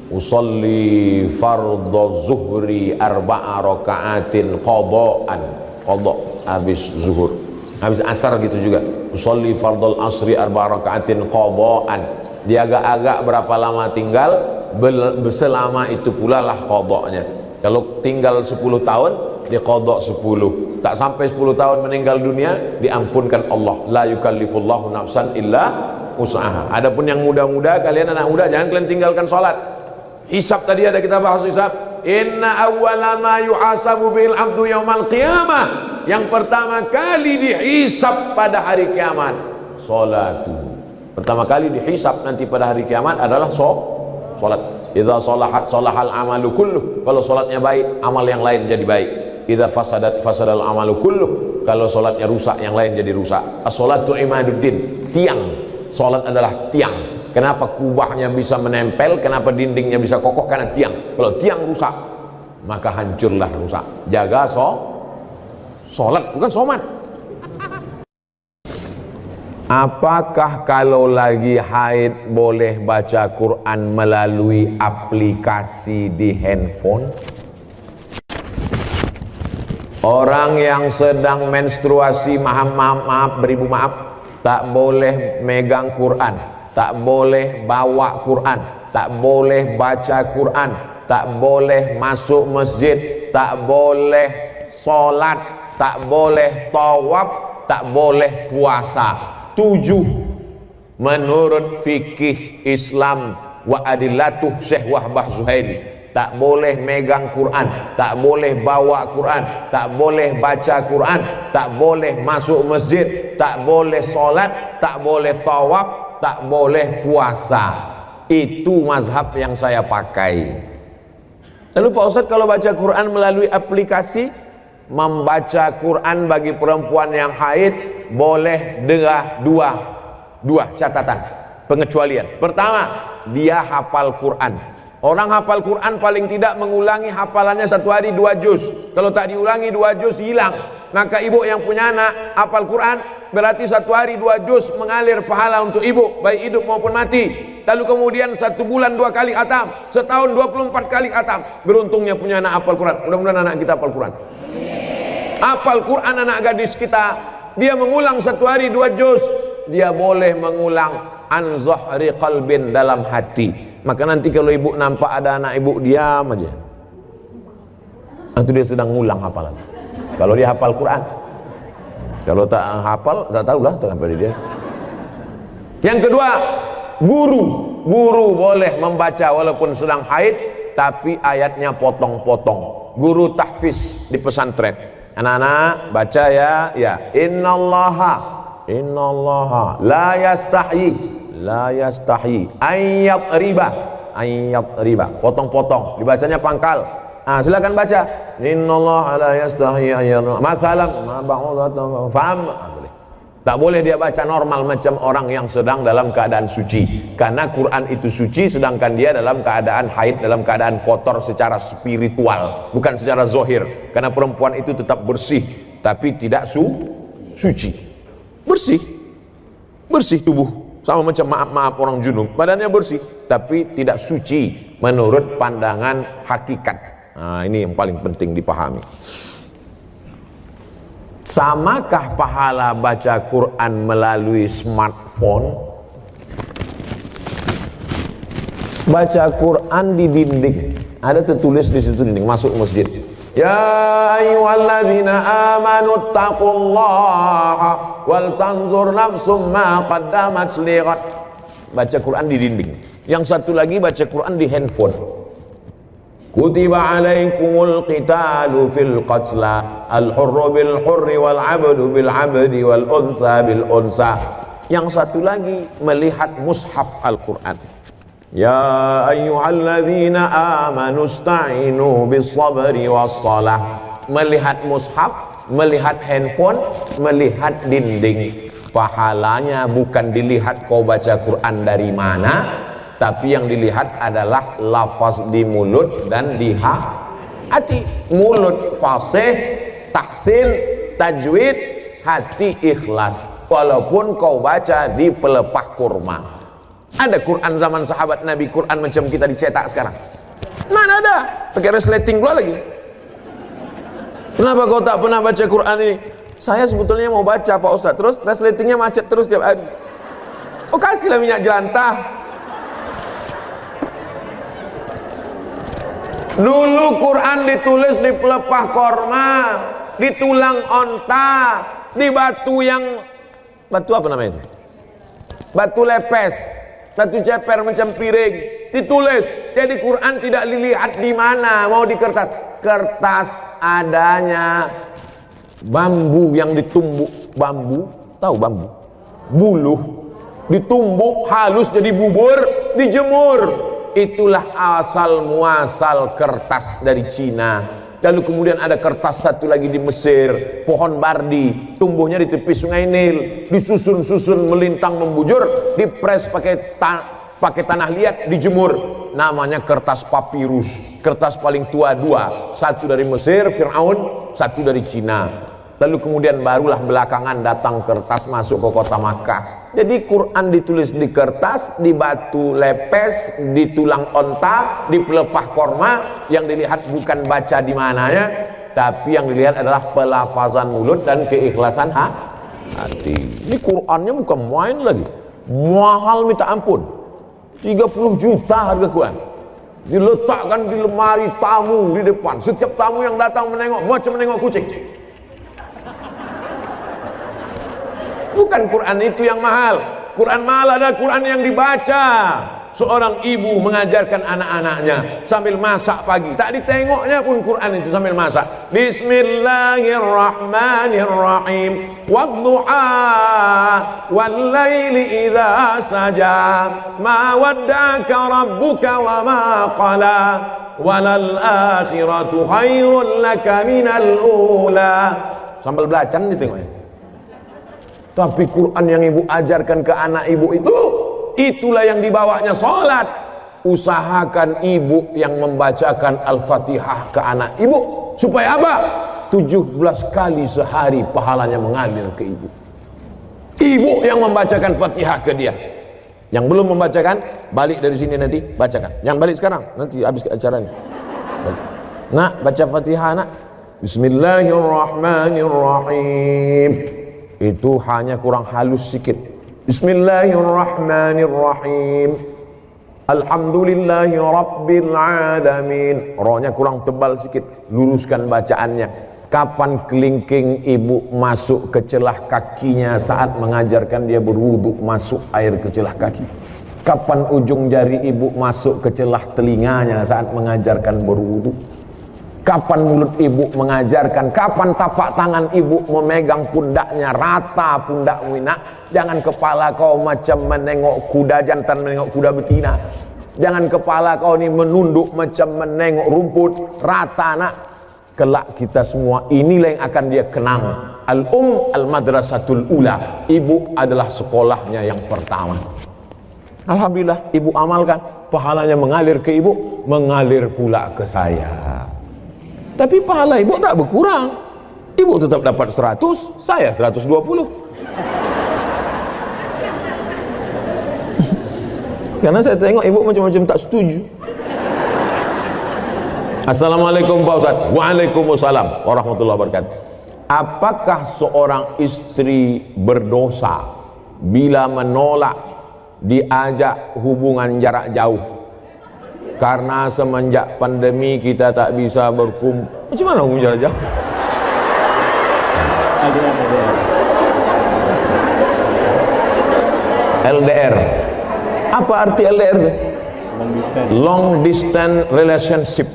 Usolli fardhu zuhri arba'a raka'atin qadha'an. Qadha habis zuhur, habis asar gitu juga. Usolli fardhul asri arba'a raka'atin qadha'an. Dia agak-agak berapa lama tinggal, selama itu pula lah qadha'nya. Kalau tinggal 10 tahun, dia qadha 10. Tak sampai 10 tahun meninggal dunia, diampunkan Allah. La yukallifullahu nafsan illa usaha. Adapun yang muda-muda, kalian anak muda jangan kalian tinggalkan sholat. Hisab tadi ada kita bahas hisab. Inna awwala ma yuhasabu bil abdu yaumal qiyamah. Yang pertama kali dihisab pada hari kiamat, salatu. Pertama kali dihisab nanti pada hari kiamat adalah salat. Idza salahat salahal amalu kulluh. Kalau salatnya baik, amal yang lain jadi baik. Idza fasadat fasadal amalu kulluh. Kalau salatnya rusak, yang lain jadi rusak. As-salatu imaduddin. Tiang. Salat adalah tiang. Kenapa kubahnya bisa menempel? Kenapa dindingnya bisa kokoh? Karena tiang. Kalau tiang rusak, maka hancurlah rusak. Jaga sholat, bukan somat. Apakah kalau lagi haid boleh baca Quran melalui aplikasi di handphone? Orang yang sedang menstruasi, maaf, beribu maaf, tak boleh megang Quran, tak boleh bawa Quran, tak boleh baca Quran, tak boleh masuk masjid, tak boleh sholat, tak boleh tawaf, tak boleh puasa. 7 menurut fikih Islam wa adillatuh Syekh Wahbah Zuhairi, tak boleh megang Quran, tak boleh bawa Quran, tak boleh baca Quran, tak boleh masuk masjid, tak boleh sholat, tak boleh tawaf, tak boleh puasa. Itu mazhab yang saya pakai. Lalu Pak Ustadz, kalau baca Quran melalui aplikasi, membaca Quran bagi perempuan yang haid boleh dengan dua catatan pengecualian. Pertama, dia hafal Quran. Orang hafal Quran paling tidak mengulangi hafalannya 1 hari 2 juz. Kalau tak diulangi 2 juz hilang. Maka ibu yang punya anak hafal Quran, berarti 1 hari 2 juz mengalir pahala untuk ibu, baik hidup maupun mati. Lalu kemudian 1 bulan 2 kali khatam, setahun 24 kali khatam. Beruntungnya punya anak hafal Quran. Mudah-mudahan anak kita hafal Quran. Hafal Quran anak gadis kita, dia mengulang 1 hari 2 juz, dia boleh mengulang an zahri qalbin, dalam hati. Maka nanti kalau ibu nampak ada anak ibu, diam aja, itu dia sedang ngulang hafalan. Kalau dia hafal Quran. Kalau tak hafal, tak tahulah pada dia. Yang kedua, guru boleh membaca walaupun sedang haid, tapi ayatnya potong-potong. Guru tahfiz di pesantren, anak-anak baca ya, innallaha la yastahyi ayyat riba, potong-potong, dibacanya pangkal. Silakan baca innallaha la yastahyi ayyat masalam ma ba'udatan faham. Tak boleh dia baca normal macam orang yang sedang dalam keadaan suci, karena Quran itu suci, sedangkan dia dalam keadaan haid, dalam keadaan kotor secara spiritual, bukan secara zohir. Karena perempuan itu tetap bersih, tapi tidak suci. Bersih tubuh, sama macam maaf orang junub, badannya bersih, tapi tidak suci menurut pandangan hakikat. Ini yang paling penting dipahami. Samakah pahala baca Quran melalui smartphone? Baca Quran di dinding, ada tertulis di situ dinding, masuk masjid. Ya ayyuhalladzina amanu taqullaha wal tanzur nafsum ma qaddamat lighad. Baca Quran di dinding. Yang satu lagi baca Quran di handphone. Kutiba alaikumul qitalu fil qatla al-hurru bil hurri wal 'abdu bil 'abdi wal unsa bil unsa. Yang satu lagi melihat mushaf Al-Quran. Ya ayyuhalladzina amanu ista'inu bis sabri was salah. Melihat mushaf, melihat handphone, melihat dinding. Pahalanya bukan dilihat kau baca Quran dari mana, tapi yang dilihat adalah lafaz di mulut dan di hati. Mulut fasih, tahsin, tajwid, hati ikhlas. Walaupun kau baca di pelepah kurma. Ada Quran zaman sahabat Nabi, Quran macam kita dicetak sekarang? Mana ada? Pakai resleting pula lagi. Kenapa kau tak pernah baca Quran ini? Saya sebetulnya mau baca Pak Ustaz, terus resletingnya macet terus tiap hari. Oh, kasihlah minyak jelantah. Dulu Quran ditulis di pelepah korma, di tulang onta, di batu yang, batu apa namanya itu? Batu lepes, batu ceper macam piring, ditulis. Jadi Quran tidak dilihat di mana, mau di kertas. Kertas adanya bambu yang ditumbuk, bambu, tahu bambu? Buluh, ditumbuk halus jadi bubur, dijemur. Itulah asal muasal kertas dari Cina. Lalu kemudian ada kertas satu lagi di Mesir, pohon bardi, tumbuhnya di tepi sungai Nil, disusun-susun melintang membujur, dipres pakai pakai tanah liat, dijemur. Namanya kertas papirus. Kertas paling tua dua, satu dari Mesir, Fir'aun, satu dari Cina. Lalu kemudian barulah belakangan datang kertas masuk ke kota Makkah. Jadi Quran ditulis di kertas, di batu lepes, di tulang onta, di pelepah korma. Yang dilihat bukan baca di mananya, tapi yang dilihat adalah pelafazan mulut dan keikhlasan hati. Ini Qurannya bukan main lagi, mahal minta ampun. 30 juta harga Quran. Diletakkan di lemari tamu di depan. Setiap tamu yang datang menengok macam menengok kucing. Bukan Quran itu yang mahal. Quran mahal adalah Quran yang dibaca. Seorang ibu mengajarkan anak-anaknya sambil masak pagi. Tak ditengoknya pun Quran itu sambil masak. Bismillahirrahmanirrahim. Wadduha wallaili idza saja. Ma wadda'aka rabbuka wa ma qala. Walal akhiratu khairul laka minal ula. Sambil belajar ditengoknya. Tapi Quran yang ibu ajarkan ke anak ibu itu, itulah yang dibawanya sholat. Usahakan ibu yang membacakan Al-Fatihah ke anak ibu. Supaya apa? 17 kali sehari pahalanya mengalir ke ibu. Ibu yang membacakan Fatihah ke dia. Yang belum membacakan, balik dari sini nanti, bacakan. Yang balik sekarang, nanti habis acara ini. Nak, baca Fatihah nak. Bismillahirrahmanirrahim. Itu hanya kurang halus sedikit. Bismillahirrahmanirrahim. Alhamdulillahi rabbil alamin. Rohnya kurang tebal sedikit. Luruskan bacaannya. Kapan kelingking ibu masuk ke celah kakinya saat mengajarkan dia berwudu, masuk air ke celah kaki? Kapan ujung jari ibu masuk ke celah telinganya saat mengajarkan berwudu? Kapan mulut ibu mengajarkan? Kapan tapak tangan ibu memegang pundaknya? Rata pundakmu nak. Jangan kepala kau macam menengok kuda jantan, menengok kuda betina. Jangan kepala kau ni menunduk macam menengok rumput. Rata nak. Kelak kita semua inilah yang akan dia kenang. Al-madrasatul ula. Ibu adalah sekolahnya yang pertama. Alhamdulillah ibu amalkan. Pahalanya mengalir ke ibu, mengalir pula ke saya. Tapi pahala ibu tak berkurang. Ibu tetap dapat 100, saya 120. Karena saya tengok ibu macam-macam tak setuju. Assalamualaikum Pak Ustaz. Waalaikumsalam warahmatullahi wabarakatuh. Apakah seorang istri berdosa bila menolak diajak hubungan jarak jauh? Karena semenjak pandemi kita tak bisa berkumpul. Macam mana hubungan jarak jauh? LDR. Apa arti LDR? Long distance relationship.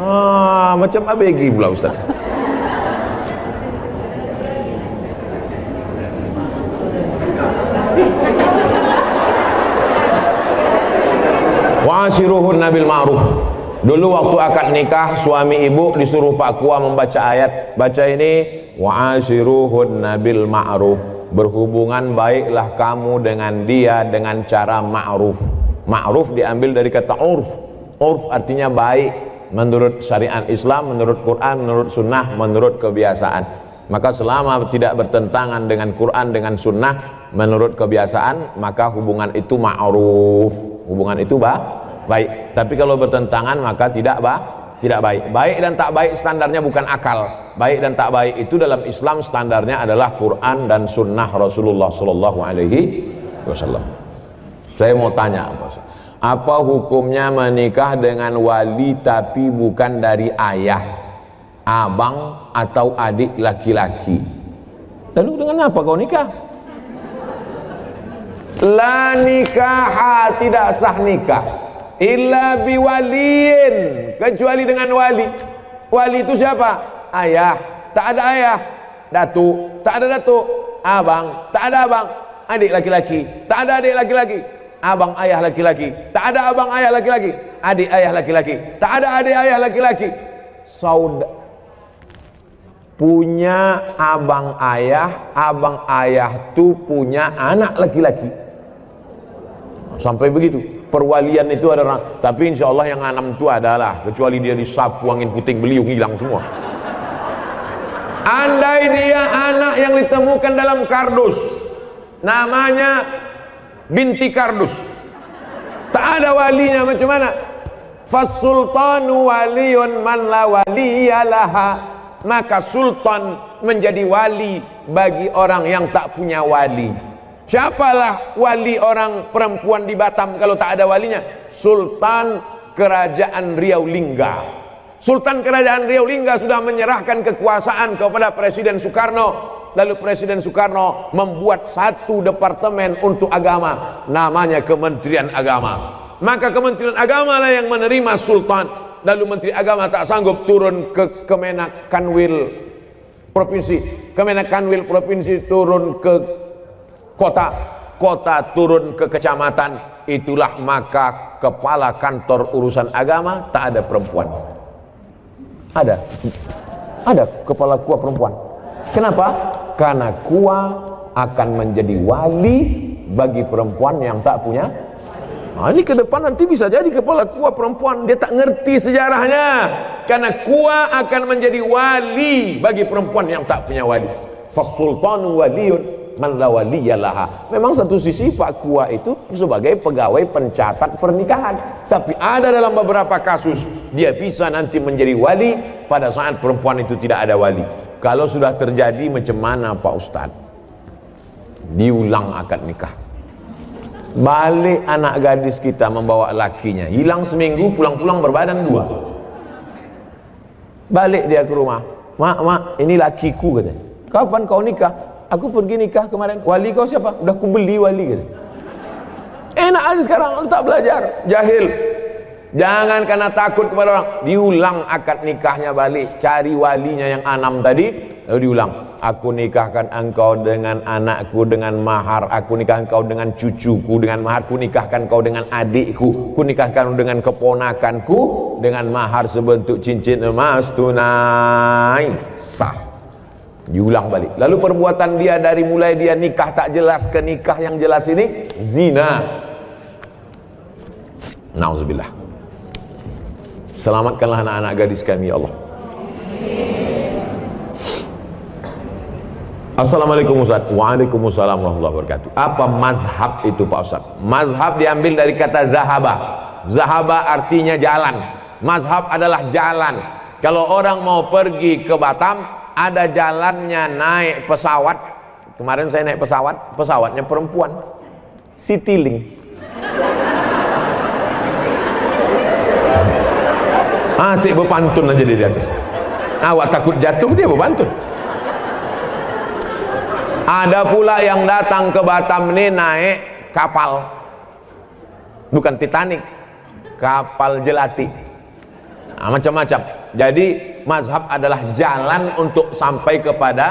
Wah, macam ABG pula Ustaz. Wa'ashiruhun nabil ma'ruf. Dulu waktu akad nikah, suami ibu disuruh Pak Kua membaca ayat. Baca ini, wa'ashiruhun nabil ma'ruf. Berhubungan baiklah kamu dengan dia dengan cara ma'ruf. Ma'ruf diambil dari kata urf. Urf artinya baik menurut syariat Islam, menurut Quran, menurut sunnah, menurut kebiasaan. Maka selama tidak bertentangan dengan Quran, dengan sunnah, menurut kebiasaan, maka hubungan itu ma'ruf. Hubungan itu baik. Tapi kalau bertentangan maka tidak baik. Baik dan tak baik standarnya bukan akal. Baik dan tak baik itu dalam Islam standarnya adalah Quran dan sunnah Rasulullah Sallallahu Alaihi Wasallam. Saya mau tanya apa hukumnya menikah dengan wali tapi bukan dari ayah, abang atau adik laki-laki? Lalu dengan apa kau nikah? La nikaha, tidak sah nikah illa biwaliin, kecuali dengan wali. Wali itu siapa? Ayah, tak ada ayah. Datuk, tak ada datuk. Abang, tak ada abang. Adik laki-laki, tak ada adik laki-laki. Abang ayah laki-laki, tak ada abang ayah laki-laki. Adik ayah laki-laki, tak ada adik ayah laki-laki. Saudara punya abang ayah tu punya anak laki-laki. Sampai begitu. perwalian itu ada orang, tapi insya Allah yang 6 itu adalah, kecuali dia disapu angin puting beliung hilang semua. Andai dia anak yang ditemukan dalam kardus, namanya binti kardus, tak ada walinya, macam mana? Fasultanu waliyun man la waliyalaha, maka sultan menjadi wali bagi orang yang tak punya wali. Siapalah wali orang perempuan di Batam kalau tak ada walinya? Sultan Kerajaan Riau Lingga. Sultan Kerajaan Riau Lingga sudah menyerahkan kekuasaan kepada Presiden Soekarno. Lalu Presiden Soekarno membuat satu departemen untuk agama, namanya Kementerian Agama. Maka Kementerian Agama lah yang menerima sultan. Lalu Menteri Agama tak sanggup turun ke Kemenak Kanwil Provinsi, Kemenak Kanwil Provinsi turun ke kota, kota turun ke kecamatan. Itulah maka kepala kantor urusan agama tak ada perempuan. Ada kepala KUA perempuan. Kenapa? Karena KUA akan menjadi wali bagi perempuan yang tak punya. Nah, ini ke depan nanti bisa jadi kepala KUA perempuan, dia tak ngerti sejarahnya. Karena KUA akan menjadi wali bagi perempuan yang tak punya wali. Fasultanu waliyun man la waliyalaha. Memang satu sisi Pak KUA itu sebagai pegawai pencatat pernikahan, tapi ada dalam beberapa kasus dia bisa nanti menjadi wali pada saat perempuan itu tidak ada wali. Kalau sudah terjadi macam mana Pak Ustadz? Diulang akad nikah. Balik anak gadis kita membawa lakinya, hilang seminggu, pulang-pulang berbadan 2. Balik dia ke rumah, mak ini lakiku, katanya. Kapan kau nikah? Aku pergi nikah kemarin. Wali kau siapa? Udah aku beli wali, katanya. Enak aja sekarang, lu tak belajar, jahil. Jangan karena takut kepada orang, diulang akad nikahnya balik, cari walinya yang 6 tadi, lalu diulang. Aku nikahkan engkau dengan anakku dengan mahar, aku nikahkan engkau dengan cucuku dengan mahar, aku nikahkan engkau dengan adikku, aku nikahkan dengan keponakanku dengan mahar sebentuk cincin emas tunai. Sah. Diulang balik. Lalu perbuatan dia dari mulai dia nikah tak jelas ke nikah yang jelas ini zina. Nauzubillah. Selamatkanlah anak-anak gadis kami, ya Allah. Assalamualaikum Ustaz. Waalaikumsalam warahmatullahi wabarakatuh. Apa mazhab itu Pak Ustaz? Mazhab diambil dari kata zahaba. Zahaba artinya jalan. Mazhab adalah jalan. Kalau orang mau pergi ke Batam, ada jalannya naik pesawat. Kemarin saya naik pesawat, pesawatnya perempuan, Citylink. Asik berpantun aja di atas. Awak takut jatuh, dia berpantun. Ada pula yang datang ke Batam ini naik kapal, bukan Titanic, kapal jelati. Nah, macam-macam. Jadi mazhab adalah jalan untuk sampai kepada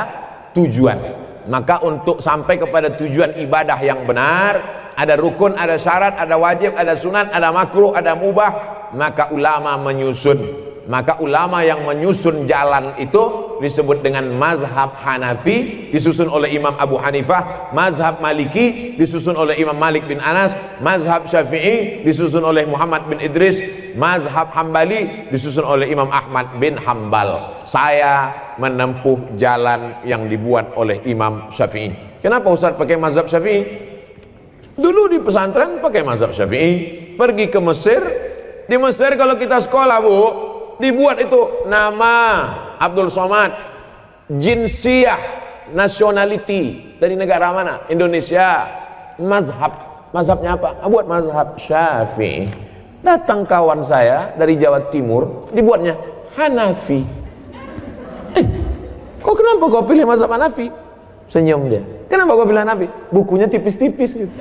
tujuan. Maka untuk sampai kepada tujuan ibadah yang benar, ada rukun, ada syarat, ada wajib, ada sunat, ada makruh, ada mubah. Maka ulama menyusun. Maka ulama yang menyusun jalan itu disebut dengan mazhab Hanafi, disusun oleh Imam Abu Hanifah. Mazhab Maliki disusun oleh Imam Malik bin Anas. Mazhab Syafi'i disusun oleh Muhammad bin Idris. Mazhab Hambali disusun oleh Imam Ahmad bin Hambal. Saya menempuh jalan yang dibuat oleh Imam Syafi'i. Kenapa Ustaz pakai mazhab Syafi'i? Dulu di pesantren pakai mazhab Syafi'i. Pergi ke Mesir, di Mesir kalau kita sekolah Bu, dibuat itu nama Abdul Somad, jinsiyah, nationality, dari negara mana? Indonesia. Mazhabnya apa? Buat mazhab Syafi'i. Datang kawan saya dari Jawa Timur, dibuatnya Hanafi. Kok kenapa kau pilih mazhab Hanafi? Senyum dia. Kenapa kau pilih Hanafi? Bukunya tipis-tipis gitu.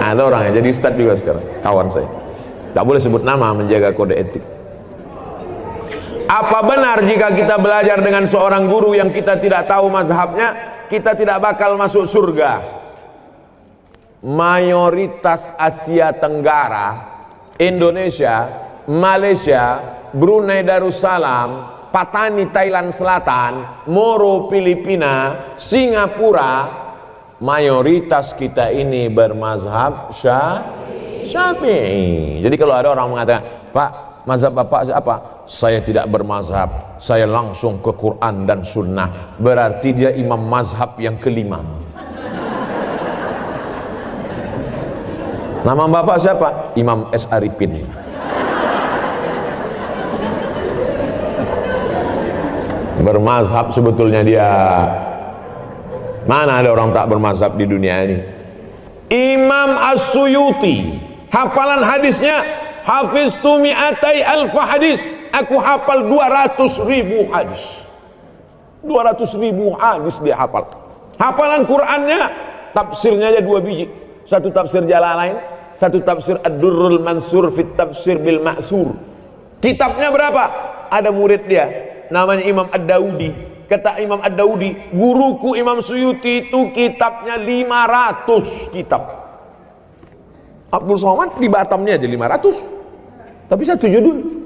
Ada orang yang jadi ustadz juga sekarang, kawan saya. Tak boleh sebut nama, menjaga kode etik. Apa benar jika kita belajar dengan seorang guru yang kita tidak tahu mazhabnya, kita tidak bakal masuk surga? Mayoritas Asia Tenggara, Indonesia, Malaysia, Brunei Darussalam, Patani Thailand Selatan, Moro Filipina, Singapura, mayoritas kita ini bermazhab Syafi'i. Jadi kalau ada orang mengatakan, Pak, mazhab Bapak apa? Saya tidak bermazhab, saya langsung ke Quran dan Sunnah. Berarti dia imam mazhab yang kelima. Nama Bapak siapa? Imam S. Arifin. Bermazhab sebetulnya dia. Mana ada orang tak bermazhab di dunia ini? Imam As-Suyuti, hafalan hadisnya, hafiztu mi'atai alfa hadis. Aku hafal 200.000 hadis. 200.000 hadis dia hafal. Hafalan Qur'annya, tafsirnya aja 2 biji. Satu tafsir Jalalain, satu tafsir Ad-Durrul Mansur fit tafsir bil Ma'sur. Kitabnya berapa? Ada murid dia, namanya Imam Ad-Daudi. Kata Imam Ad-Daudi, guruku Imam Suyuti itu kitabnya 500 kitab. Abdul Somad di Batamnya aja 500. Tapi satu judul.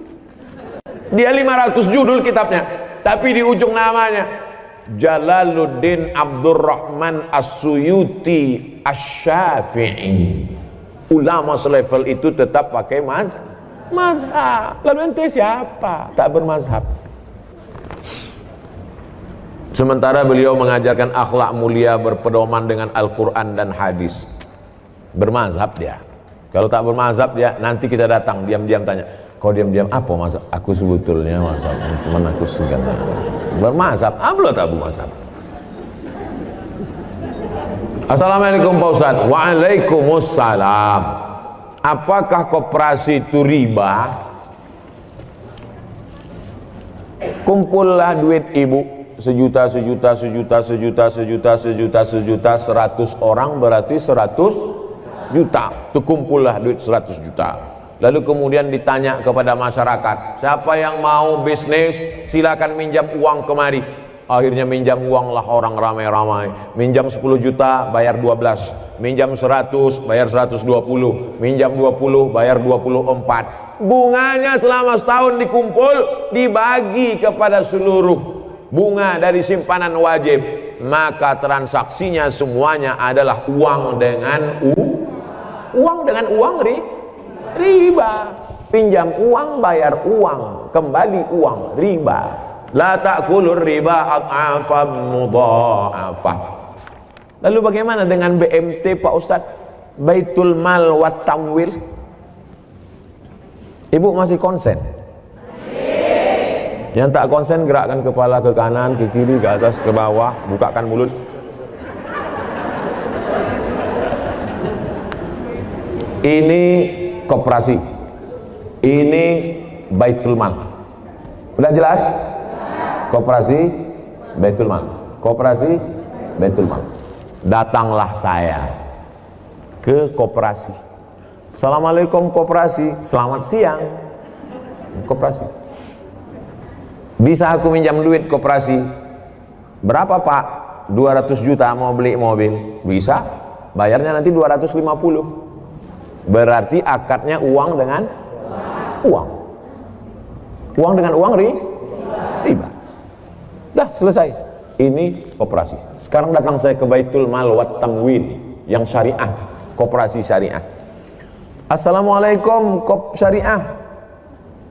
Dia 500 judul kitabnya. Tapi di ujung namanya Jalaluddin Abdurrahman As-Suyuti Asy-Syafi'i. Ulama selevel itu tetap pakai mazhab. Lalu ente siapa? Tak bermazhab. Sementara beliau mengajarkan akhlak mulia berpedoman dengan Al-Quran dan hadis. Bermazhab dia. Kalau tak bermazhab dia, nanti kita datang diam-diam tanya, kau diam-diam apa mazhab? Aku sebetulnya mazhab, cuman aku segan. Bermazhab, belum tak bermazhab. Assalamualaikum Pak Ustaz. Waalaikumsalam. Apakah koperasi itu riba? Kumpullah duit ibu, sejuta, 100 orang berarti 100 juta. Itu kumpullah duit 100 juta. Lalu kemudian ditanya kepada masyarakat, siapa yang mau bisnis silakan minjam uang kemari. Akhirnya minjam uang lah orang ramai-ramai. Minjam 10 juta bayar 12, minjam 100 bayar 120, minjam 20 bayar 24. Bunganya selama setahun dikumpul dibagi kepada seluruh bunga dari simpanan wajib. Maka transaksinya semuanya adalah uang dengan uang riba. Pinjam uang bayar uang, kembali uang riba. La ta'kulur riba ad'afan mudha'afah. Lalu bagaimana dengan BMT Pak Ustadz? Baitul Mal wa Tamwil. Ibu masih konsen? Yang tak konsen gerakkan kepala ke kanan, ke kiri, ke atas, ke bawah, bukakan mulut. Ini koperasi, ini Baitul Mal. Udah jelas? Koperasi Baitul Mal, koperasi Baitul Mal. Datanglah saya ke koperasi. Assalamualaikum koperasi, selamat siang. Koperasi, bisa aku minjam duit koperasi? Berapa Pak? 200 juta mau beli mobil. Bisa, bayarnya nanti 250. Berarti akadnya uang dengan uang. Uang dengan uang riba. Dah selesai. Ini koperasi. Sekarang datang saya ke Baitul Mal wa Tamwil yang syariah, koperasi syariah. Assalamualaikum kop syariah.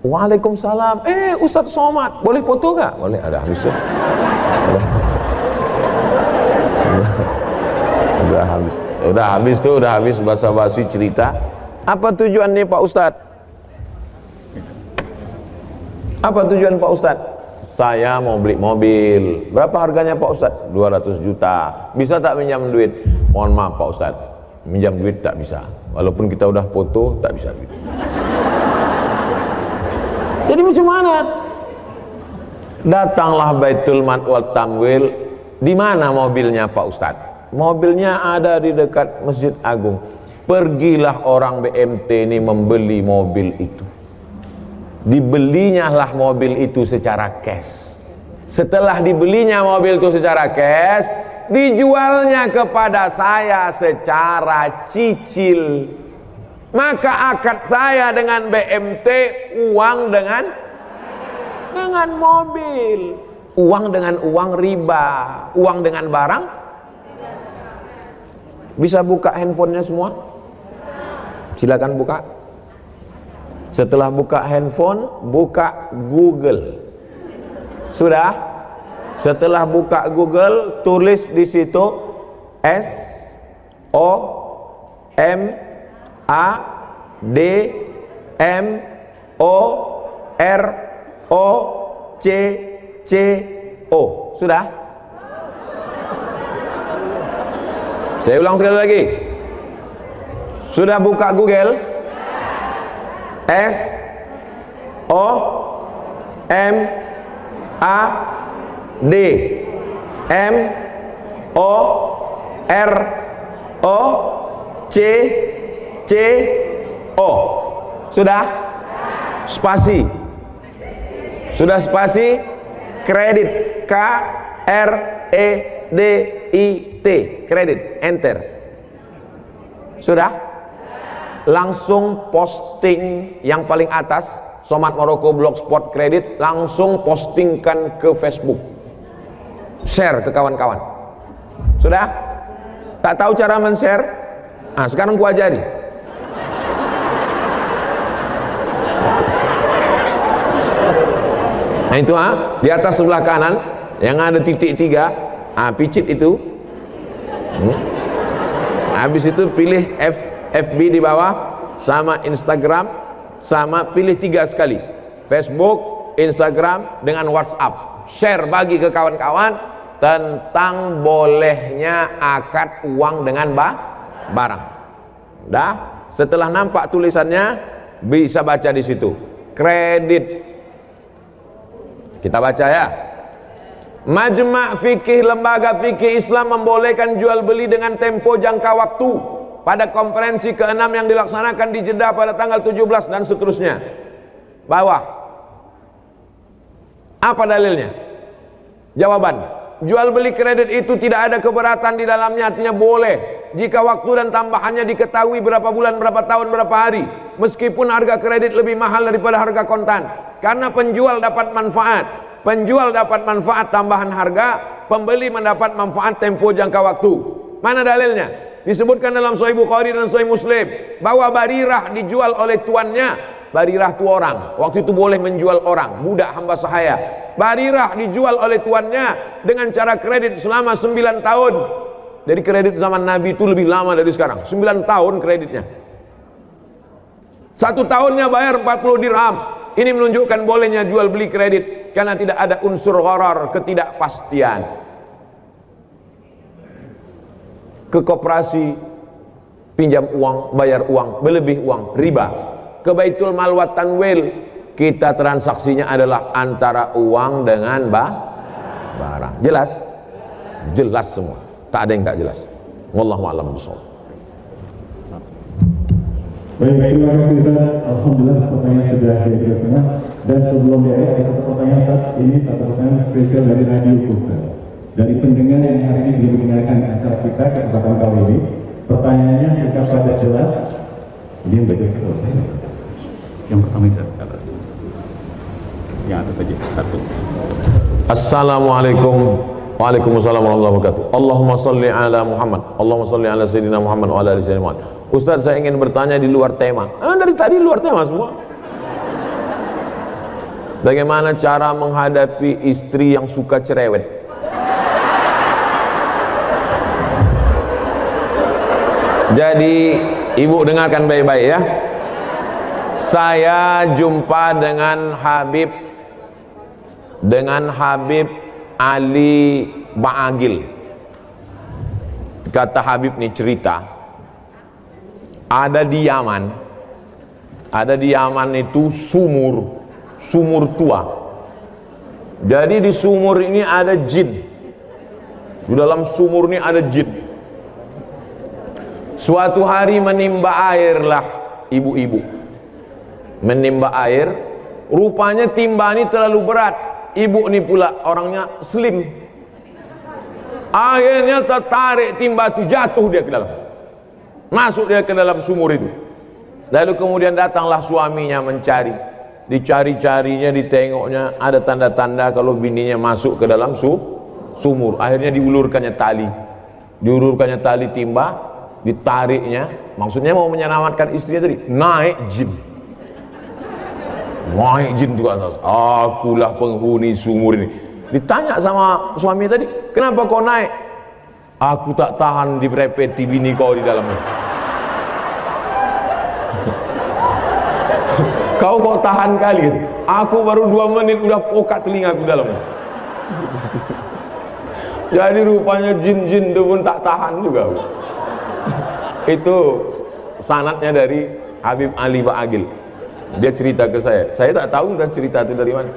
Waalaikumsalam. Ustadz Somad, boleh foto gak? Boleh, ada habis tuh. Udah habis basa-basi cerita. Apa tujuannya Pak Ustadz? Apa tujuan Pak Ustadz? Saya mau beli mobil. Berapa harganya Pak Ustadz? 200 juta. Bisa tak minjam duit? Mohon maaf Pak Ustadz, minjam duit tak bisa. Walaupun kita udah foto, tak bisa duit. Jadi macam mana? Datanglah Baitul Mal wal Tamwil. Di mana mobilnya Pak Ustadz? Mobilnya ada di dekat Masjid Agung. Pergilah orang BMT ini membeli mobil itu. Dibelinya lah mobil itu secara cash. Setelah dibelinya mobil itu secara cash, dijualnya kepada saya secara cicil. Maka akad saya dengan BMT uang dengan mobil, uang dengan uang riba, uang dengan barang Bisa buka handphonenya semua? Silakan buka. Setelah buka handphone, buka Google. Sudah? Setelah buka Google, tulis di situ SOMADMOROCCO. Sudah? Saya ulang sekali lagi. Sudah buka Google? SOMADMOROCCO. Sudah? Spasi. Sudah spasi? Kredit. KREDIT. Kredit. Enter. Sudah? Langsung posting yang paling atas, Somad Maroko Blogspot Kredit, langsung postingkan ke Facebook. Share ke kawan-kawan. Sudah? Tak tahu cara men-share? Nah, sekarang gua ajari. Nah itu di atas sebelah kanan yang ada titik 3, picit itu. Habis itu pilih FB di bawah, sama Instagram, sama pilih 3 sekali, Facebook, Instagram dengan WhatsApp. Share, bagi ke kawan-kawan tentang bolehnya akad uang dengan barang. Dah, setelah nampak tulisannya bisa baca di situ. Kredit. Kita baca ya. Majma' fikih, lembaga fikih Islam membolehkan jual beli dengan tempo jangka waktu pada konferensi ke-6 yang dilaksanakan di Jeddah pada tanggal 17 dan seterusnya. Bawah. Apa dalilnya? Jawaban, jual beli kredit itu tidak ada keberatan di dalamnya, artinya boleh jika waktu dan tambahannya diketahui berapa bulan, berapa tahun, berapa hari, meskipun harga kredit lebih mahal daripada harga kontan, karena penjual dapat manfaat. Penjual dapat manfaat tambahan harga, pembeli mendapat manfaat tempo jangka waktu. Mana dalilnya? Disebutkan dalam Sahih Bukhari dan Sahih Muslim bahwa Barirah dijual oleh tuannya. Barirah itu orang, waktu itu boleh menjual orang, budak hamba sahaya. Barirah dijual oleh tuannya dengan cara kredit selama 9 tahun. Jadi kredit zaman Nabi itu lebih lama dari sekarang. 9 tahun kreditnya. 1 tahunnya bayar 40 dirham. Ini menunjukkan bolehnya jual beli kredit karena tidak ada unsur gharar, ketidakpastian. Ke koperasi pinjam uang, bayar uang, berlebih uang, riba. Ke Baitul Mal wa Tanwil, kita transaksinya adalah antara uang dengan barang. Jelas? Jelas semua. Tak ada yang tak jelas. Wallahu a'lam bishawab. Baik, terima kasih Ustaz. Alhamdulillah pertanyaan sudah diakhiri semua. Dan sebelum diakhiri ada satu pertanyaan Ustaz. Ini satu pertanyaan spesial dari Radio Ustaz. Dari pendengar yang hari ini belum mendengarkan acara kita kesempatan kali ini. Pertanyaannya singkat padat jelas. Ini yang baca Ustaz. Yang pertama itu atas. Yang atas saja. Satu. Assalamualaikum. Waalaikumsalam warahmatullahi wabarakatuh. Allahumma salli ala Muhammad. Allahumma salli ala Sayyidina Muhammad wa ala ali Sayyidina Muhammad. Ustaz, saya ingin bertanya di luar tema. Dari tadi luar tema semua. Bagaimana cara menghadapi istri yang suka cerewet? Jadi ibu dengarkan baik-baik ya. Saya jumpa dengan Habib Ali Ba'agil. Kata Habib nih cerita, ada di Yaman itu sumur tua. Jadi di sumur ini ada jin. Di dalam sumur ini ada jin. Suatu hari menimba airlah ibu-ibu. Menimba air, rupanya timba ini terlalu berat. Ibu ini pula orangnya slim. Akhirnya tertarik timba itu, jatuh dia ke dalam. Masuk dia ke dalam sumur itu. Lalu kemudian datanglah suaminya mencari. Dicari-carinya, ditengoknya, ada tanda-tanda kalau bininya masuk ke dalam sumur. Akhirnya diulurkannya tali. Diulurkannya tali timba, ditariknya, maksudnya mau menyelamatkan istrinya tadi, naik jin itu ke atas. Akulah penghuni sumur ini. Ditanya sama suami tadi, kenapa kau naik? Aku tak tahan direpeti bini kau di dalamnya. Kau tahan kali. Aku baru 2 menit udah pokat telingaku dalamnya. Jadi rupanya jin-jin itu pun tak tahan juga. Itu sanadnya dari Habib Ali Ba'agil. Dia cerita ke saya tak tahu dah cerita itu dari mana.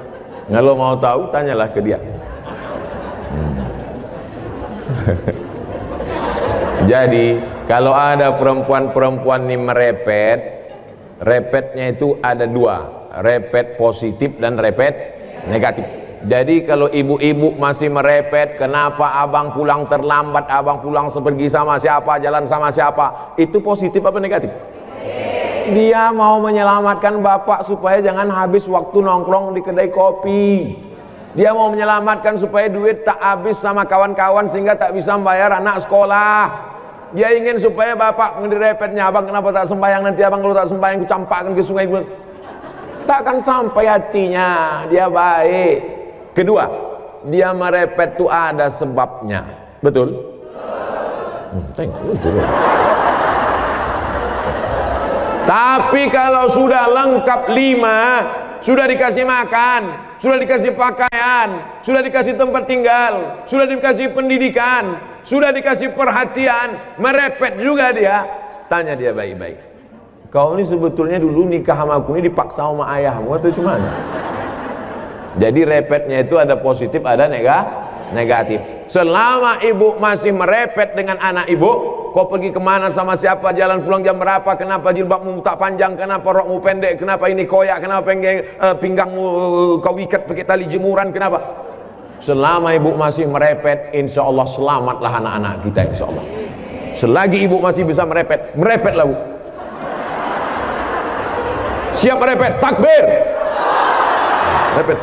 Kalau mau tahu tanyalah ke dia. Jadi kalau ada perempuan-perempuan ini merepet, repetnya itu ada 2, repet positif dan repet negatif. Jadi kalau ibu-ibu masih merepet, kenapa abang pulang terlambat, abang pulang pergi sama siapa, jalan sama siapa, itu positif apa negatif? Dia mau menyelamatkan bapak supaya jangan habis waktu nongkrong di kedai kopi. Dia mau menyelamatkan supaya duit tak habis sama kawan-kawan sehingga tak bisa membayar anak sekolah. Dia ingin supaya bapak mendirepetnya, abang kenapa tak sembahyang, nanti abang kalau tak sembahyang ku campakkan ke sungai. Takkan sampai hatinya. Dia baik. Kedua, dia merepet itu ada sebabnya. Betul? Betul. Tapi kalau sudah lengkap 5, sudah dikasih makan, sudah dikasih pakaian, sudah dikasih tempat tinggal, sudah dikasih pendidikan, sudah dikasih perhatian, merepet juga dia. Tanya dia baik-baik, kau ini sebetulnya dulu nikah sama aku ini dipaksa sama ayahmu atau gimana? Jadi repetnya itu ada positif, ada negatif. Selama ibu masih merepet dengan anak ibu, kau pergi kemana sama siapa, jalan pulang jam berapa, kenapa jilbabmu tak panjang, kenapa rokmu pendek, kenapa ini koyak, kenapa pinggangmu kau ikat pakai tali jemuran, kenapa? Selama ibu masih merepet, insya Allah selamatlah anak-anak kita, insya Allah. Selagi ibu masih bisa merepet, merepetlah bu. Siap merepet, takbir. Repet.